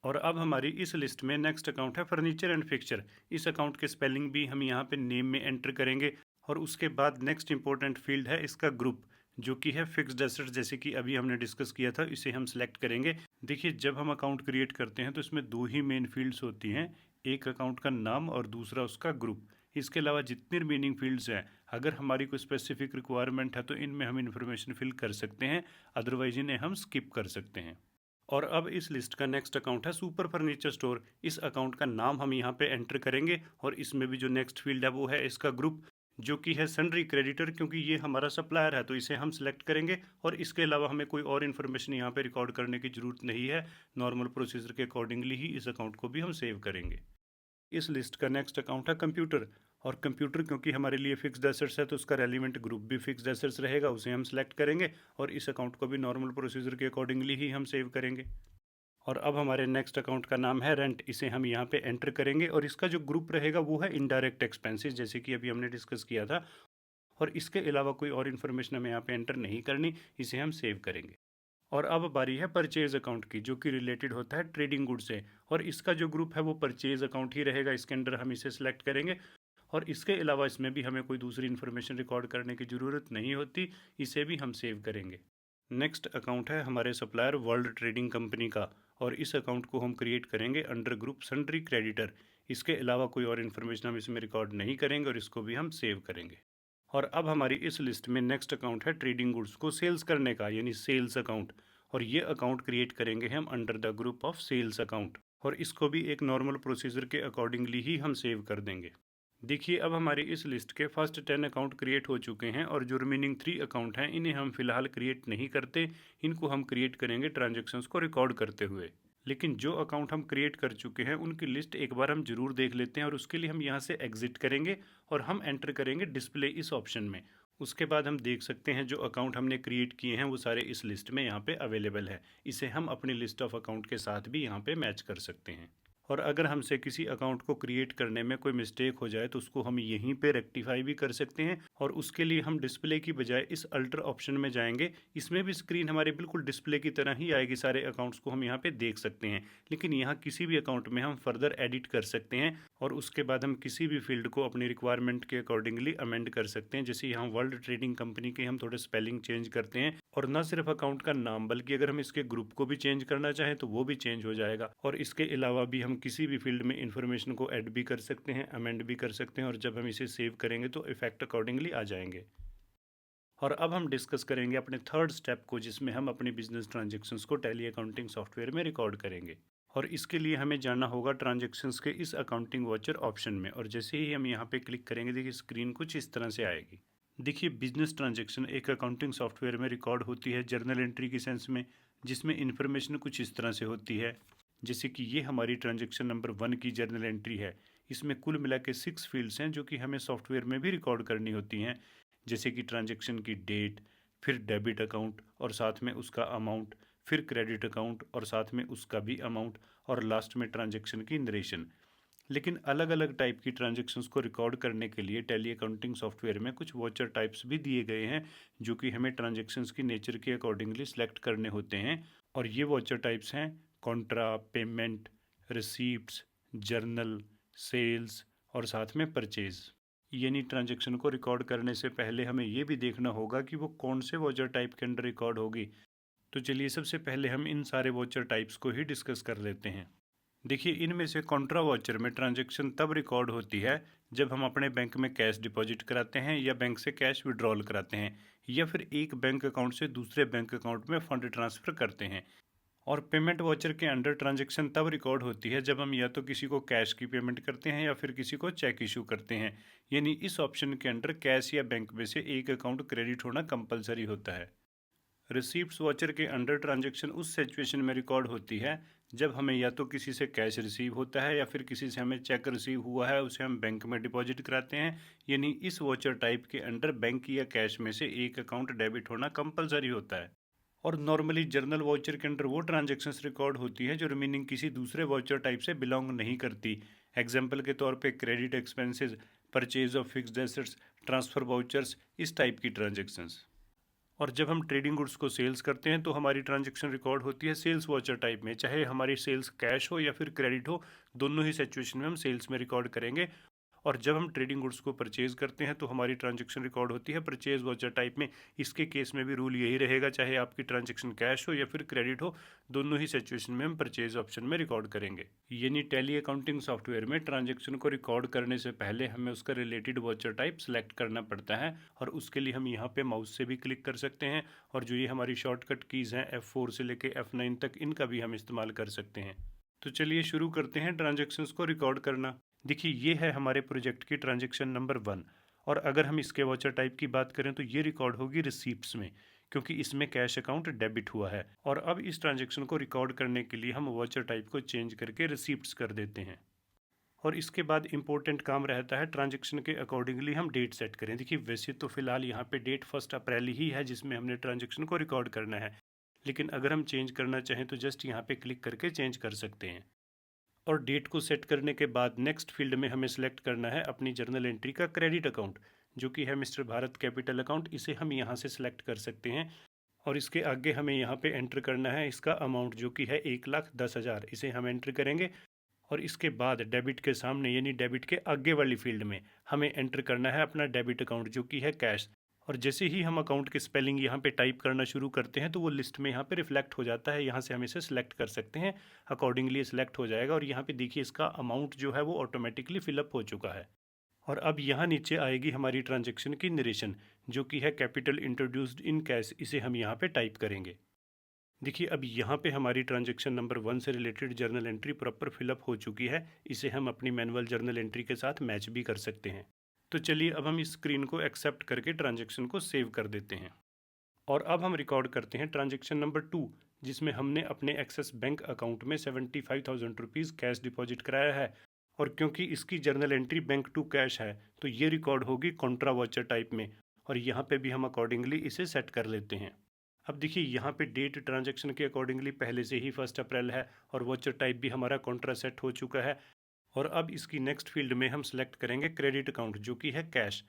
और अब हमारी इस लिस्ट में नेक्स्ट अकाउंट है फर्नीचर एंड फिक्चर। इस अकाउंट के स्पेलिंग भी हम यहाँ पे नेम में एंटर करेंगे। और उसके बाद नेक्स्ट इंपॉर्टेंट फील्ड है इसका ग्रुप, जो कि है फिक्स्ड एसेट, जैसे कि अभी हमने डिस्कस किया था, इसे हम सिलेक्ट करेंगे। देखिए, जब हम अकाउंट क्रिएट करते हैं तो इसमें दो ही मेन फील्ड्स होती हैं, एक अकाउंट का नाम और दूसरा उसका ग्रुप। इसके अलावा जितनी रिमेनिंग फील्ड्स हैं, अगर हमारी कोई स्पेसिफिक रिक्वायरमेंट है तो इनमें हम इन्फॉर्मेशन फिल कर सकते हैं, अदरवाइज इन्हें हम स्किप कर सकते हैं। और अब इस लिस्ट का नेक्स्ट अकाउंट है सुपर फर्नीचर स्टोर। इस अकाउंट का नाम हम यहाँ पे एंटर करेंगे और इसमें भी जो नेक्स्ट फील्ड है वो है इसका ग्रुप। जो कि है सन्ड्री क्रेडिटर, क्योंकि ये हमारा सप्लायर है तो इसे हम सिलेक्ट करेंगे और इसके अलावा हमें कोई और इन्फॉर्मेशन यहाँ पे रिकॉर्ड करने की ज़रूरत नहीं है। नॉर्मल प्रोसीजर के अकॉर्डिंगली ही इस अकाउंट को भी हम सेव करेंगे। इस लिस्ट का नेक्स्ट अकाउंट है कंप्यूटर, और कंप्यूटर क्योंकि हमारे लिए फिक्स्ड एसेट्स है तो उसका रेलिवेंट ग्रुप भी फिक्स्ड एसेट्स रहेगा, उसे हम सेलेक्ट करेंगे और इस अकाउंट को भी नॉर्मल प्रोसीजर के अकॉर्डिंगली ही हम सेव करेंगे। और अब हमारे नेक्स्ट अकाउंट का नाम है रेंट, इसे हम यहाँ पे एंटर करेंगे और इसका जो ग्रुप रहेगा वो है इनडायरेक्ट एक्सपेंसेस, जैसे कि अभी हमने डिस्कस किया था। और इसके अलावा कोई और इन्फॉर्मेशन हमें यहाँ पे एंटर नहीं करनी, इसे हम सेव करेंगे। और अब बारी है परचेज अकाउंट की, जो कि रिलेटेड होता है ट्रेडिंग गुड से, और इसका जो ग्रुप है वो परचेज अकाउंट ही रहेगा। इसके अंडर हम इसे सिलेक्ट करेंगे और इसके अलावा इसमें भी हमें कोई दूसरी इन्फॉर्मेशन रिकॉर्ड करने की ज़रूरत नहीं होती, इसे भी हम सेव करेंगे। नेक्स्ट अकाउंट है हमारे सप्लायर वर्ल्ड ट्रेडिंग कंपनी का, और इस अकाउंट को हम क्रिएट करेंगे अंडर ग्रुप सन्ड्री क्रेडिटर। इसके अलावा कोई और इन्फॉर्मेशन हम इसमें रिकॉर्ड नहीं करेंगे और इसको भी हम सेव करेंगे। और अब हमारी इस लिस्ट में नेक्स्ट अकाउंट है ट्रेडिंग गुड्स को सेल्स करने का, यानी सेल्स अकाउंट, और ये अकाउंट क्रिएट करेंगे हम under the group of sales account, और इसको भी एक नॉर्मल प्रोसीजर के अकॉर्डिंगली ही हम सेव कर देंगे। देखिए अब हमारी इस लिस्ट के फर्स्ट 10 अकाउंट क्रिएट हो चुके हैं और जो रिमेनिंग 3 अकाउंट हैं इन्हें हम फिलहाल क्रिएट नहीं करते, इनको हम क्रिएट करेंगे ट्रांजेक्शन्स को रिकॉर्ड करते हुए। लेकिन जो अकाउंट हम क्रिएट कर चुके हैं उनकी लिस्ट एक बार हम जरूर देख लेते हैं, और उसके लिए हम यहाँ से एग्जिट करेंगे और हम एंटर करेंगे डिस्प्ले इस ऑप्शन में। उसके बाद हम देख सकते हैं जो अकाउंट हमने क्रिएट किए हैं वो सारे इस लिस्ट में यहाँ पे अवेलेबल है। इसे हम अपनी लिस्ट ऑफ अकाउंट के साथ भी यहाँ पे मैच कर सकते हैं। और अगर हमसे किसी अकाउंट को क्रिएट करने में कोई मिस्टेक हो जाए तो उसको हम यहीं पे रेक्टिफाई भी कर सकते हैं, और उसके लिए हम डिस्प्ले की बजाय इस अल्टर ऑप्शन में जाएंगे। इसमें भी स्क्रीन हमारे बिल्कुल डिस्प्ले की तरह ही आएगी, सारे अकाउंट्स को हम यहाँ पे देख सकते हैं, लेकिन यहाँ किसी भी अकाउंट में हम फर्दर एडिट कर सकते हैं और उसके बाद हम किसी भी फील्ड को अपनी रिक्वायरमेंट के अकॉर्डिंगली अमेंड कर सकते हैं। जैसे यहाँ वर्ल्ड ट्रेडिंग कंपनी के हम थोड़े स्पेलिंग चेंज करते हैं, और न सिर्फ अकाउंट का नाम बल्कि अगर हम इसके ग्रुप को भी चेंज करना चाहें तो वो भी चेंज हो जाएगा। और इसके अलावा भी हम किसी भी फील्ड में इंफॉर्मेशन को ऐड भी कर सकते हैं, अमेंड भी कर सकते हैं, और जब हम इसे सेव करेंगे तो इफेक्ट अकॉर्डिंगली आ जाएंगे। और अब हम डिस्कस करेंगे अपने थर्ड स्टेप को, जिसमें हम अपनी बिजनेस ट्रांजेक्शन्स को टैली अकाउंटिंग सॉफ्टवेयर में रिकॉर्ड करेंगे। और इसके लिए हमें जाना होगा ट्रांजेक्शन्स के इस अकाउंटिंग वॉचर ऑप्शन में, और जैसे ही हम यहाँ पे क्लिक करेंगे देखिए स्क्रीन कुछ इस तरह से आएगी। देखिए बिजनेस ट्रांजैक्शन एक अकाउंटिंग सॉफ्टवेयर में रिकॉर्ड होती है जर्नल एंट्री की सेंस में, जिसमें इन्फॉर्मेशन कुछ इस तरह से होती है। जैसे कि ये हमारी ट्रांजैक्शन नंबर 1 की जर्नल एंट्री है। इसमें कुल मिला के 6 फील्ड्स हैं जो कि हमें सॉफ्टवेयर में भी रिकॉर्ड करनी होती हैं, जैसे कि ट्रांजैक्शन की डेट, फिर डेबिट अकाउंट और साथ में उसका अमाउंट, फिर क्रेडिट अकाउंट और साथ में उसका भी अमाउंट, और लास्ट में ट्रांजैक्शन की नरेशन। लेकिन अलग अलग टाइप की ट्रांजैक्शंस को रिकॉर्ड करने के लिए टैली अकाउंटिंग सॉफ्टवेयर में कुछ वॉचर टाइप्स भी दिए गए हैं, जो कि हमें ट्रांजैक्शंस की नेचर के अकॉर्डिंगली सिलेक्ट करने होते हैं। और ये वॉचर टाइप्स हैं contra, payment, receipts, journal, sales और साथ में परचेज। यानी ट्रांजैक्शन को रिकॉर्ड करने से पहले हमें ये भी देखना होगा कि वो कौन से वॉचर टाइप के अंडर रिकॉर्ड होगी। तो चलिए सबसे पहले हम इन सारे वॉचर टाइप्स को ही डिस्कस कर लेते हैं। देखिए इनमें से कॉन्ट्रा वाउचर में ट्रांजैक्शन तब रिकॉर्ड होती है जब हम अपने बैंक में कैश डिपॉजिट कराते हैं या बैंक से कैश विड्रॉल कराते हैं, या फिर एक बैंक अकाउंट से दूसरे बैंक अकाउंट में फंड ट्रांसफ़र करते हैं। और पेमेंट वाउचर के अंडर ट्रांजैक्शन तब रिकॉर्ड होती है जब हम या तो किसी को कैश की पेमेंट करते हैं या फिर किसी को चेक इशू करते हैं। यानी इस ऑप्शन के अंडर कैश या बैंक में से एक अकाउंट क्रेडिट होना कंपलसरी होता है। रिसीप्ट्स वाउचर के अंडर ट्रांजैक्शन उस सिचुएशन में रिकॉर्ड होती है जब हमें या तो किसी से कैश रिसीव होता है या फिर किसी से हमें चेक रिसीव हुआ है, उसे हम बैंक में डिपॉजिट कराते हैं। यानी इस वाउचर टाइप के अंडर बैंक या कैश में से एक अकाउंट डेबिट होना कंपलसरी होता है। और नॉर्मली जर्नल वाउचर के अंडर वो ट्रांजैक्शंस रिकॉर्ड होती हैं जो रिमेनिंग किसी दूसरे वाउचर टाइप से बिलोंग नहीं करती। एग्जाम्पल के तौर पे credit expenses, purchase of fixed assets, transfer vouchers, इस टाइप की ट्रांजैक्शंस। और जब हम ट्रेडिंग गुड्स को सेल्स करते हैं तो हमारी ट्रांजैक्शन रिकॉर्ड होती है सेल्स वाउचर टाइप में, चाहे हमारी सेल्स कैश हो या फिर क्रेडिट हो, दोनों ही सिचुएशन में हम सेल्स में रिकॉर्ड करेंगे। और जब हम ट्रेडिंग गुड्स को परचेज करते हैं तो हमारी ट्रांजैक्शन रिकॉर्ड होती है परचेज वाउचर टाइप में। इसके केस में भी रूल यही रहेगा, चाहे आपकी ट्रांजैक्शन कैश हो या फिर क्रेडिट हो, दोनों ही सिचुएशन में हम परचेज ऑप्शन में रिकॉर्ड करेंगे। यानी टैली अकाउंटिंग सॉफ्टवेयर में ट्रांजैक्शन को रिकॉर्ड करने से पहले हमें उसका रिलेटेड वाउचर टाइप सेलेक्ट करना पड़ता है, और उसके लिए हम यहाँ पे माउस से भी क्लिक कर सकते हैं, और जो ये हमारी शॉर्टकट कीज़ हैं F4 से लेके F9 तक, इनका भी हम इस्तेमाल कर सकते हैं। तो चलिए शुरू करते हैं ट्रांजैक्शंस को रिकॉर्ड करना। देखिए ये है हमारे प्रोजेक्ट की ट्रांजैक्शन नंबर 1, और अगर हम इसके वाउचर टाइप की बात करें तो ये रिकॉर्ड होगी रिसीप्ट्स में, क्योंकि इसमें कैश अकाउंट डेबिट हुआ है। और अब इस ट्रांजेक्शन को रिकॉर्ड करने के लिए हम वाउचर टाइप को चेंज करके रिसीप्ट्स कर देते हैं। और इसके बाद इंपॉर्टेंट काम रहता है ट्रांजेक्शन के अकॉर्डिंगली हम डेट सेट करें। देखिए वैसे तो फिलहाल यहाँ पे डेट 1 अप्रैल ही है जिसमें हमने ट्रांजेक्शन को रिकॉर्ड करना है, लेकिन अगर हम चेंज करना चाहें तो जस्ट यहाँ पे क्लिक करके चेंज कर सकते हैं। और डेट को सेट करने के बाद नेक्स्ट फील्ड में हमें सेलेक्ट करना है अपनी जर्नल एंट्री का क्रेडिट अकाउंट, जो कि है मिस्टर भारत कैपिटल अकाउंट। इसे हम यहाँ से सिलेक्ट कर सकते हैं और इसके आगे हमें यहाँ पे एंटर करना है इसका अमाउंट, जो कि है 1,10,000। इसे हम एंटर करेंगे और इसके बाद डेबिट के सामने यानी डेबिट के आगे वाली फील्ड में हमें एंटर करना है अपना डेबिट अकाउंट, जो कि है कैश। और जैसे ही हम अकाउंट की स्पेलिंग यहाँ पे टाइप करना शुरू करते हैं तो वो लिस्ट में यहाँ पे रिफ्लेक्ट हो जाता है। यहाँ से हम इसे सिलेक्ट कर सकते हैं, अकॉर्डिंगली सिलेक्ट हो जाएगा। और यहाँ पे देखिए इसका अमाउंट जो है वो ऑटोमेटिकली फिलअप हो चुका है। और अब यहाँ नीचे आएगी हमारी ट्रांजेक्शन की नरेशन, जो कि है कैपिटल इंट्रोड्यूस्ड इन कैश। इसे हम यहाँ पे टाइप करेंगे। देखिए अब यहाँ पे हमारी ट्रांजेक्शन नंबर 1 से related journal entry proper fill up हो चुकी है। इसे हम अपनी मैनुअल जर्नल एंट्री के साथ मैच भी कर सकते हैं। तो चलिए अब हम इस स्क्रीन को एक्सेप्ट करके ट्रांजेक्शन को सेव कर देते हैं। और अब हम रिकॉर्ड करते हैं ट्रांजेक्शन नंबर 2, जिसमें हमने अपने एक्सिस बैंक अकाउंट में 75,000 रुपीज़ कैश डिपॉजिट कराया है। और क्योंकि इसकी journal entry bank to cash है तो ये रिकॉर्ड होगी कॉन्ट्रा वाउचर टाइप में। और यहाँ पे भी हम अकॉर्डिंगली इसे सेट कर लेते हैं। अब देखिए यहाँ पे डेट ट्रांजेक्शन के अकॉर्डिंगली पहले से ही 1 अप्रैल है और वाउचर टाइप भी हमारा कॉन्ट्रा सेट हो चुका है। और अब इसकी नेक्स्ट फील्ड में हम सेलेक्ट करेंगे क्रेडिट अकाउंट, जो कि है कैश।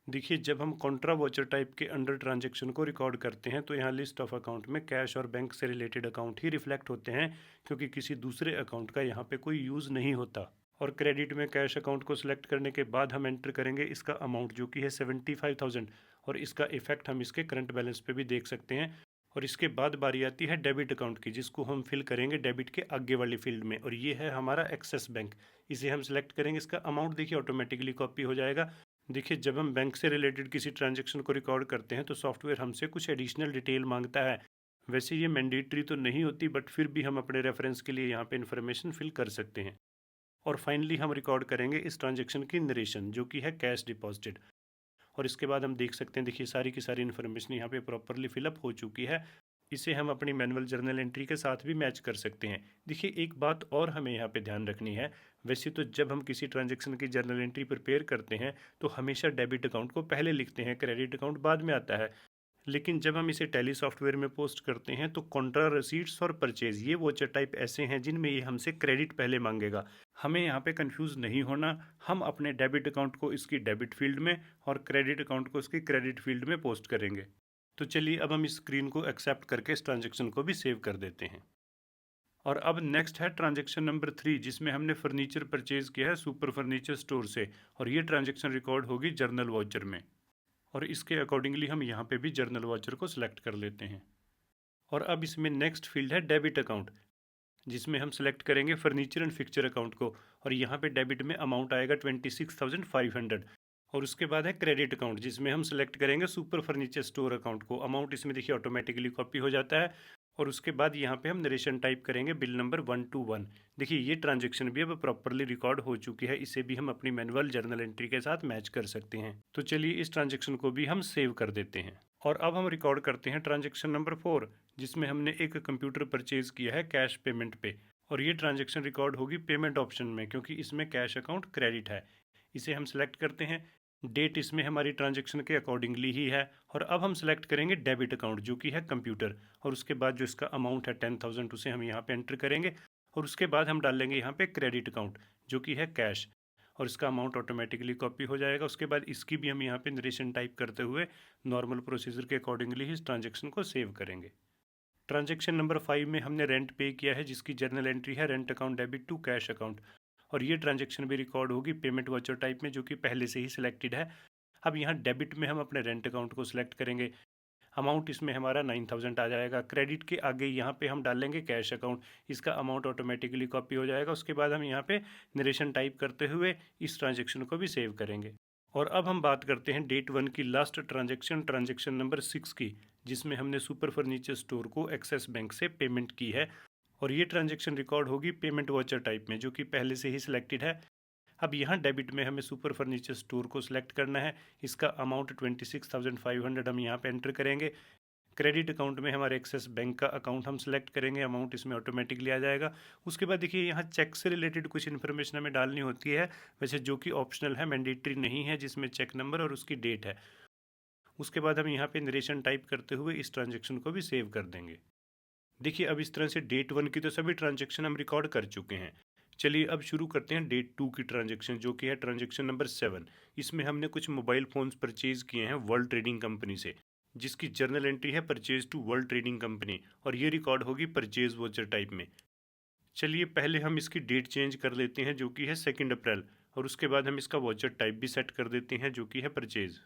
देखिए जब हम कॉन्ट्रा वाउचर टाइप के अंडर ट्रांजेक्शन को रिकॉर्ड करते हैं तो यहाँ लिस्ट ऑफ अकाउंट में कैश और बैंक से रिलेटेड अकाउंट ही रिफ्लेक्ट होते हैं, क्योंकि किसी दूसरे अकाउंट का यहाँ पे कोई यूज़ नहीं होता। और क्रेडिट में कैश अकाउंट को सिलेक्ट करने के बाद हम एंटर करेंगे इसका अमाउंट, जो कि है 75,000। और इसका इफेक्ट हम इसके करंट बैलेंस पे भी देख सकते हैं। और इसके बाद बारी आती है डेबिट अकाउंट की, जिसको हम फिल करेंगे डेबिट के आगे वाली फील्ड में। और ये है हमारा एक्सिस बैंक। इसे हम सिलेक्ट करेंगे। इसका अमाउंट देखिए ऑटोमेटिकली कॉपी हो जाएगा। देखिए जब हम बैंक से रिलेटेड किसी ट्रांजेक्शन को रिकॉर्ड करते हैं तो सॉफ्टवेयर हमसे कुछ एडिशनल डिटेल मांगता है। वैसे ये मैंडेटरी तो नहीं होती, बट फिर भी हम अपने रेफरेंस के लिए यहाँ पे इन्फॉर्मेशन फिल कर सकते हैं। और फाइनली हम रिकॉर्ड करेंगे इस ट्रांजेक्शन की नरेशन, जो कि है कैश डिपॉजिटेड। और इसके बाद हम देख सकते हैं देखिए सारी की सारी इन्फॉर्मेशन यहाँ पे प्रॉपरली फिलअप हो चुकी है। इसे हम अपनी मैनुअल जर्नल एंट्री के साथ भी मैच कर सकते हैं। देखिए एक बात और हमें यहाँ पे ध्यान रखनी है। वैसे तो जब हम किसी ट्रांजेक्शन की जर्नल एंट्री प्रिपेयर करते हैं तो हमेशा डेबिट अकाउंट को पहले लिखते हैं, क्रेडिट अकाउंट बाद में आता है। लेकिन जब हम इसे टैली सॉफ्टवेयर में पोस्ट करते हैं तो कॉन्ट्रा रसीट्स और परचेज ये वोचर टाइप ऐसे हैं जिनमें ये हमसे क्रेडिट पहले मांगेगा। हमें यहाँ पे कंफ्यूज नहीं होना। हम अपने डेबिट अकाउंट को इसकी डेबिट फील्ड में और क्रेडिट अकाउंट को इसकी क्रेडिट फील्ड में पोस्ट करेंगे। तो चलिए अब हम इस स्क्रीन को एक्सेप्ट करके इस ट्रांजेक्शन को भी सेव कर देते हैं। और अब नेक्स्ट है ट्रांजेक्शन नंबर 3, जिसमें हमने फर्नीचर परचेज किया है सुपर फर्नीचर स्टोर से। और ये ट्रांजेक्शन रिकॉर्ड होगी जर्नल वाउचर में। और इसके अकॉर्डिंगली हम यहाँ पे भी जर्नल वाउचर को सिलेक्ट कर लेते हैं। और अब इसमें नेक्स्ट फील्ड है डेबिट अकाउंट, जिसमें हम सिलेक्ट करेंगे फर्नीचर एंड फिक्चर अकाउंट को। और यहाँ पे डेबिट में अमाउंट आएगा 26,500। और उसके बाद है क्रेडिट अकाउंट, जिसमें हम सिलेक्ट करेंगे सुपर फर्नीचर स्टोर अकाउंट को। अमाउंट इसमें देखिए ऑटोमेटिकली कॉपी हो जाता है। और उसके बाद यहाँ पे हम नरेशन टाइप करेंगे बिल नंबर 121। देखिए ये ट्रांजेक्शन भी अब प्रॉपरली रिकॉर्ड हो चुकी है। इसे भी हम अपनी मैनुअल जर्नल एंट्री के साथ मैच कर सकते हैं। तो चलिए इस ट्रांजेक्शन को भी हम सेव कर देते हैं। और अब हम रिकॉर्ड करते हैं ट्रांजेक्शन नंबर 4, जिसमें हमने एक कंप्यूटर परचेज किया है कैश पेमेंट पे। और ये ट्रांजेक्शन रिकॉर्ड होगी पेमेंट ऑप्शन में, क्योंकि इसमें कैश अकाउंट क्रेडिट है। इसे हम सिलेक्ट करते हैं। डेट इसमें हमारी ट्रांजेक्शन के अकॉर्डिंगली ही है। और अब हम सिलेक्ट करेंगे डेबिट अकाउंट, जो कि है कंप्यूटर। और उसके बाद जो इसका अमाउंट है 10,000 उसे हम यहाँ पे एंटर करेंगे। और उसके बाद हम डालेंगे यहाँ पे क्रेडिट अकाउंट, जो कि है कैश। और इसका अमाउंट ऑटोमेटिकली कॉपी हो जाएगा। उसके बाद इसकी भी हम यहाँ पे नरेशन टाइप करते हुए नॉर्मल प्रोसीजर के अकॉर्डिंगली ही इस ट्रांजेक्शन को सेव करेंगे। ट्रांजेक्शन नंबर 5 में हमने रेंट पे किया है, जिसकी जर्नल एंट्री है rent account debit to cash account. और ये ट्रांजेक्शन भी रिकॉर्ड होगी पेमेंट वाउचर टाइप में, जो कि पहले से ही सिलेक्टेड है। अब यहाँ डेबिट में हम अपने रेंट अकाउंट को सिलेक्ट करेंगे। अमाउंट इसमें हमारा 9,000 आ जाएगा। क्रेडिट के आगे यहाँ पे हम डालेंगे कैश अकाउंट। इसका अमाउंट ऑटोमेटिकली कॉपी हो जाएगा। उसके बाद हम यहाँ पे नरेशन टाइप करते हुए इस ट्रांजेक्शन को भी सेव करेंगे। और अब हम बात करते हैं डेट 1 की लास्ट ट्रांजेक्शन नंबर 6 की, जिसमें हमने सुपर फर्नीचर स्टोर को एक्सिस बैंक से पेमेंट की है। और ये ट्रांजेक्शन रिकॉर्ड होगी पेमेंट वाउचर टाइप में, जो कि पहले से ही सिलेक्टेड है। अब यहाँ डेबिट में हमें सुपर फर्नीचर स्टोर को सिलेक्ट करना है। इसका अमाउंट 26,500 हम यहाँ पे एंटर करेंगे। क्रेडिट अकाउंट में हमारे एक्सिस बैंक का अकाउंट हम सेलेक्ट करेंगे, अमाउंट इसमें ऑटोमेटिकली आ जाएगा। उसके बाद देखिए यहाँ चेक से रिलेटेड कुछ इन्फॉर्मेशन हमें डालनी होती है, वैसे जो कि ऑप्शनल है, मैंडेटरी नहीं है, जिसमें चेक नंबर और उसकी डेट है। उसके बाद हम यहाँ पे नरेशन टाइप करते हुए इस ट्रांजेक्शन को भी सेव कर देंगे। देखिए अब इस तरह से डेट 1 की तो सभी ट्रांजेक्शन हम रिकॉर्ड कर चुके हैं। चलिए अब शुरू करते हैं डेट 2 की ट्रांजेक्शन, जो कि है ट्रांजेक्शन नंबर 7। इसमें हमने कुछ मोबाइल फ़ोन्स परचेज़ किए हैं वर्ल्ड ट्रेडिंग कंपनी से, जिसकी जर्नल एंट्री है purchase to World Trading Company, और ये रिकॉर्ड होगी परचेज वोचर टाइप में। चलिए पहले हम इसकी डेट चेंज कर लेते हैं, जो कि है 2 अप्रैल, और उसके बाद हम इसका वोचर टाइप भी सेट कर देते हैं, जो कि है परचेज।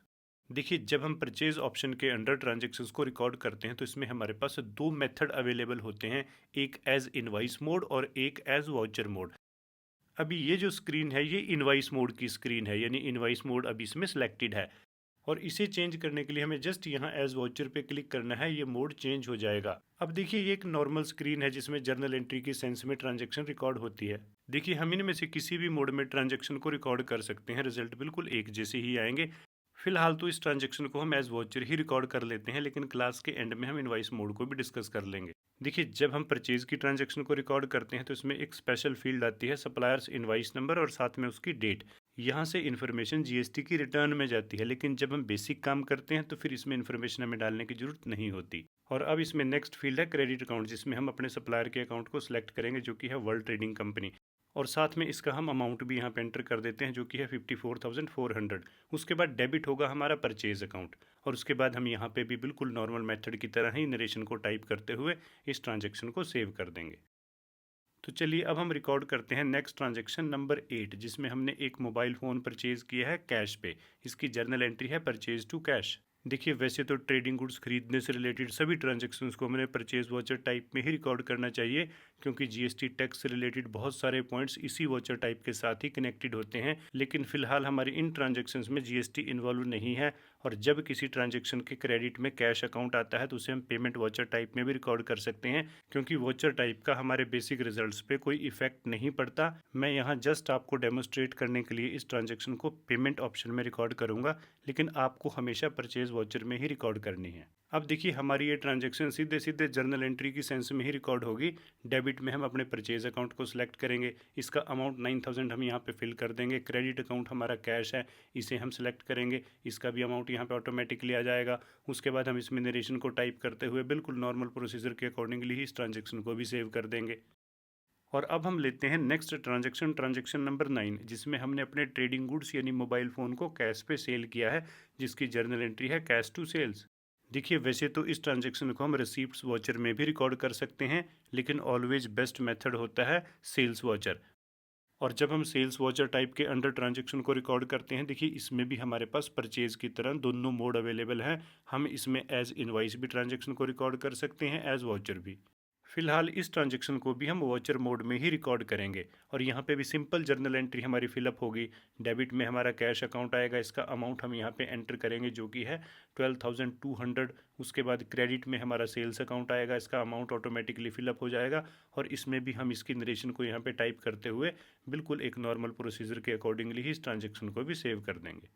देखिए जब हम परचेज ऑप्शन के अंडर ट्रांजेक्शन्स को रिकॉर्ड करते हैं तो इसमें हमारे पास दो मेथड अवेलेबल होते हैं, एक एज इनवाइस मोड और एक एज वाउचर मोड। अभी ये जो स्क्रीन है ये इनवाइस मोड की स्क्रीन है, यानी इनवाइस मोड अभी इसमें सिलेक्टेड है, और इसे चेंज करने के लिए हमें जस्ट यहाँ एज वाउचर पे क्लिक करना है, ये मोड चेंज हो जाएगा। अब देखिए ये एक नॉर्मल स्क्रीन है जिसमें जर्नल एंट्री की सेंस में ट्रांजैक्शन रिकॉर्ड होती है। देखिए हम इनमें से किसी भी मोड में ट्रांजैक्शन को रिकॉर्ड कर सकते हैं, रिजल्ट बिल्कुल एक जैसे ही आएंगे। फिलहाल तो इस ट्रांजैक्शन को हम एज वाउचर ही रिकॉर्ड कर लेते हैं, लेकिन क्लास के एंड में हम इनवाइस मोड को भी डिस्कस कर लेंगे। देखिए जब हम परचेज की ट्रांजैक्शन को रिकॉर्ड करते हैं तो इसमें एक स्पेशल फील्ड आती है सप्लायर्स इनवाइस नंबर और साथ में उसकी डेट। यहाँ से इन्फॉर्मेशन जीएसटी की रिटर्न में जाती है, लेकिन जब हम बेसिक काम करते हैं तो फिर इसमें इन्फॉर्मेशन हमें डालने की जरूरत नहीं होती। और अब इसमें नेक्स्ट फील्ड है क्रेडिट अकाउंट, जिसमें हम अपने सप्लायर के अकाउंट को सिलेक्ट करेंगे, जो कि है वर्ल्ड ट्रेडिंग कंपनी, और साथ में इसका हम अमाउंट भी यहाँ पे एंटर कर देते हैं, जो कि है 54,400। उसके बाद डेबिट होगा हमारा परचेज अकाउंट, और उसके बाद हम यहाँ पे भी बिल्कुल नॉर्मल मेथड की तरह ही नरेशन को टाइप करते हुए इस ट्रांजेक्शन को सेव कर देंगे। तो चलिए अब हम रिकॉर्ड करते हैं नेक्स्ट ट्रांजेक्शन नंबर 8, जिसमें हमने एक मोबाइल फ़ोन परचेज़ किया है कैश पे। इसकी जर्नल एंट्री है परचेज टू कैश। देखिए वैसे तो ट्रेडिंग गुड्स खरीदने से रिलेटेड सभी ट्रांजैक्शंस को हमें परचेज वाउचर टाइप में ही रिकॉर्ड करना चाहिए, क्योंकि जीएसटी टैक्स से रिलेटेड बहुत सारे पॉइंट्स इसी वाउचर टाइप के साथ ही कनेक्टेड होते हैं। लेकिन फिलहाल हमारी इन ट्रांजैक्शंस में जीएसटी इन्वॉल्व नहीं है, और जब किसी ट्रांजैक्शन के क्रेडिट में कैश अकाउंट आता है तो उसे हम पेमेंट वाउचर टाइप में भी रिकॉर्ड कर सकते हैं, क्योंकि वाउचर टाइप का हमारे बेसिक रिजल्ट्स पे कोई इफेक्ट नहीं पड़ता। मैं यहाँ जस्ट आपको डेमोस्ट्रेट करने के लिए इस ट्रांजैक्शन को पेमेंट ऑप्शन में रिकॉर्ड करूँगा, लेकिन आपको हमेशा परचेज वाउचर में ही रिकॉर्ड करनी है। अब देखिए हमारी ये ट्रांजैक्शन सीधे सीधे जर्नल एंट्री की सेंस में ही रिकॉर्ड होगी। डेबिट में हम अपने परचेज अकाउंट को सिलेक्ट करेंगे, इसका अमाउंट 9,000 हम यहाँ पे फिल कर देंगे। क्रेडिट अकाउंट हमारा कैश है, इसे हम सिलेक्ट करेंगे, इसका भी अमाउंट यहाँ पे ऑटोमेटिकली आ जाएगा। उसके बाद हम इसमें नरेशन को टाइप करते हुए बिल्कुल नॉर्मल प्रोसीजर के अकॉर्डिंगली ही इस ट्रांजेक्शन को भी सेव कर देंगे। और अब हम लेते हैं नेक्स्ट ट्रांजेक्शन, ट्रांजेक्शन नंबर 9, जिसमें हमने अपने ट्रेडिंग गुड्स यानी मोबाइल फ़ोन को कैश पे सेल किया है, जिसकी जर्नल एंट्री है कैश टू सेल्स। देखिए वैसे तो इस ट्रांजेक्शन को हम रिसीप्ट्स वाउचर में भी रिकॉर्ड कर सकते हैं, लेकिन ऑलवेज बेस्ट मेथड होता है सेल्स वाउचर। और जब हम सेल्स वाउचर टाइप के अंडर ट्रांजेक्शन को रिकॉर्ड करते हैं, देखिए इसमें भी हमारे पास परचेज की तरह दोनों मोड अवेलेबल हैं। हम इसमें एज इनवाइस भी ट्रांजेक्शन को रिकॉर्ड कर सकते हैं, एज वाउचर भी। फिलहाल इस ट्रांजेक्शन को भी हम वाउचर मोड में ही रिकॉर्ड करेंगे, और यहाँ पे भी सिंपल जर्नल एंट्री हमारी फिलअप होगी। डेबिट में हमारा कैश अकाउंट आएगा, इसका अमाउंट हम यहाँ पे एंटर करेंगे, जो कि है 12,200। उसके बाद क्रेडिट में हमारा सेल्स अकाउंट आएगा, इसका अमाउंट ऑटोमेटिकली फिलअप हो जाएगा, और इसमें भी हम इसकी नरेशन को यहाँ पे टाइप करते हुए बिल्कुल एक नॉर्मल प्रोसीजर के अकॉर्डिंगली ही इस ट्रांजेक्शन को भी सेव कर देंगे।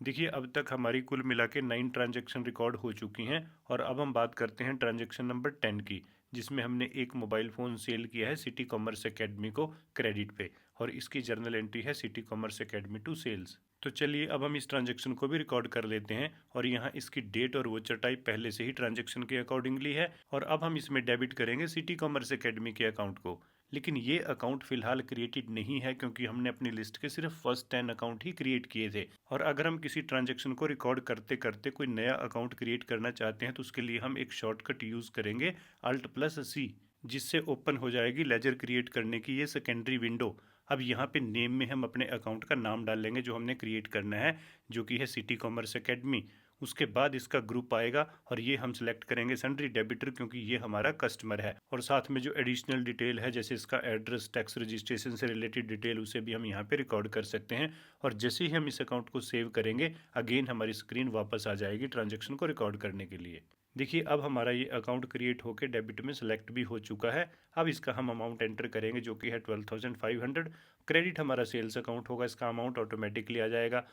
देखिए अब तक हमारी कुल मिला के 9 ट्रांजेक्शन रिकॉर्ड हो चुकी हैं, और अब हम बात करते हैं ट्रांजेक्शन नंबर 10 की, जिसमें हमने एक मोबाइल फ़ोन सेल किया है सिटी कॉमर्स एकेडमी को क्रेडिट पे, और इसकी जर्नल एंट्री है City Commerce Academy to sales. तो चलिए अब हम इस ट्रांजेक्शन को भी रिकॉर्ड कर लेते हैं, और यहाँ इसकी डेट और वोचर टाइप पहले से ही ट्रांजेक्शन के अकॉर्डिंगली है, और अब हम इसमें डेबिट करेंगे सिटी कॉमर्स एकेडमी के अकाउंट को। लेकिन ये अकाउंट फिलहाल क्रिएटेड नहीं है, क्योंकि हमने अपनी लिस्ट के सिर्फ फर्स्ट 10 अकाउंट ही क्रिएट किए थे। और अगर हम किसी ट्रांजैक्शन को रिकॉर्ड करते करते कोई नया अकाउंट क्रिएट करना चाहते हैं तो उसके लिए हम एक शॉर्टकट यूज़ करेंगे Alt+C, जिससे ओपन हो जाएगी लेजर क्रिएट करने की ये सेकेंडरी विंडो। अब यहाँ पे नेम में हम अपने अकाउंट का नाम डाल लेंगे जो हमने क्रिएट करना है, जो कि है सिटी कॉमर्स एकेडमी। उसके बाद इसका ग्रुप आएगा, और ये हम सिलेक्ट करेंगे सन्ड्री डेबिटर, क्योंकि ये हमारा कस्टमर है। और साथ में जो एडिशनल डिटेल है, जैसे इसका एड्रेस, टैक्स रजिस्ट्रेशन से रिलेटेड डिटेल, उसे भी हम यहाँ पे रिकॉर्ड कर सकते हैं। और जैसे ही हम इस अकाउंट को सेव करेंगे, अगेन हमारी स्क्रीन वापस आ जाएगी ट्रांजेक्शन को रिकॉर्ड करने के लिए। देखिए अब हमारा ये अकाउंट क्रिएट होकर डेबिट में सेलेक्ट भी हो चुका है। अब इसका हम अमाउंट एंटर करेंगे जो कि है 12,500। क्रेडिट हमारा सेल्स अकाउंट होगा, इसका अमाउंट ऑटोमेटिकली आ जाएगा।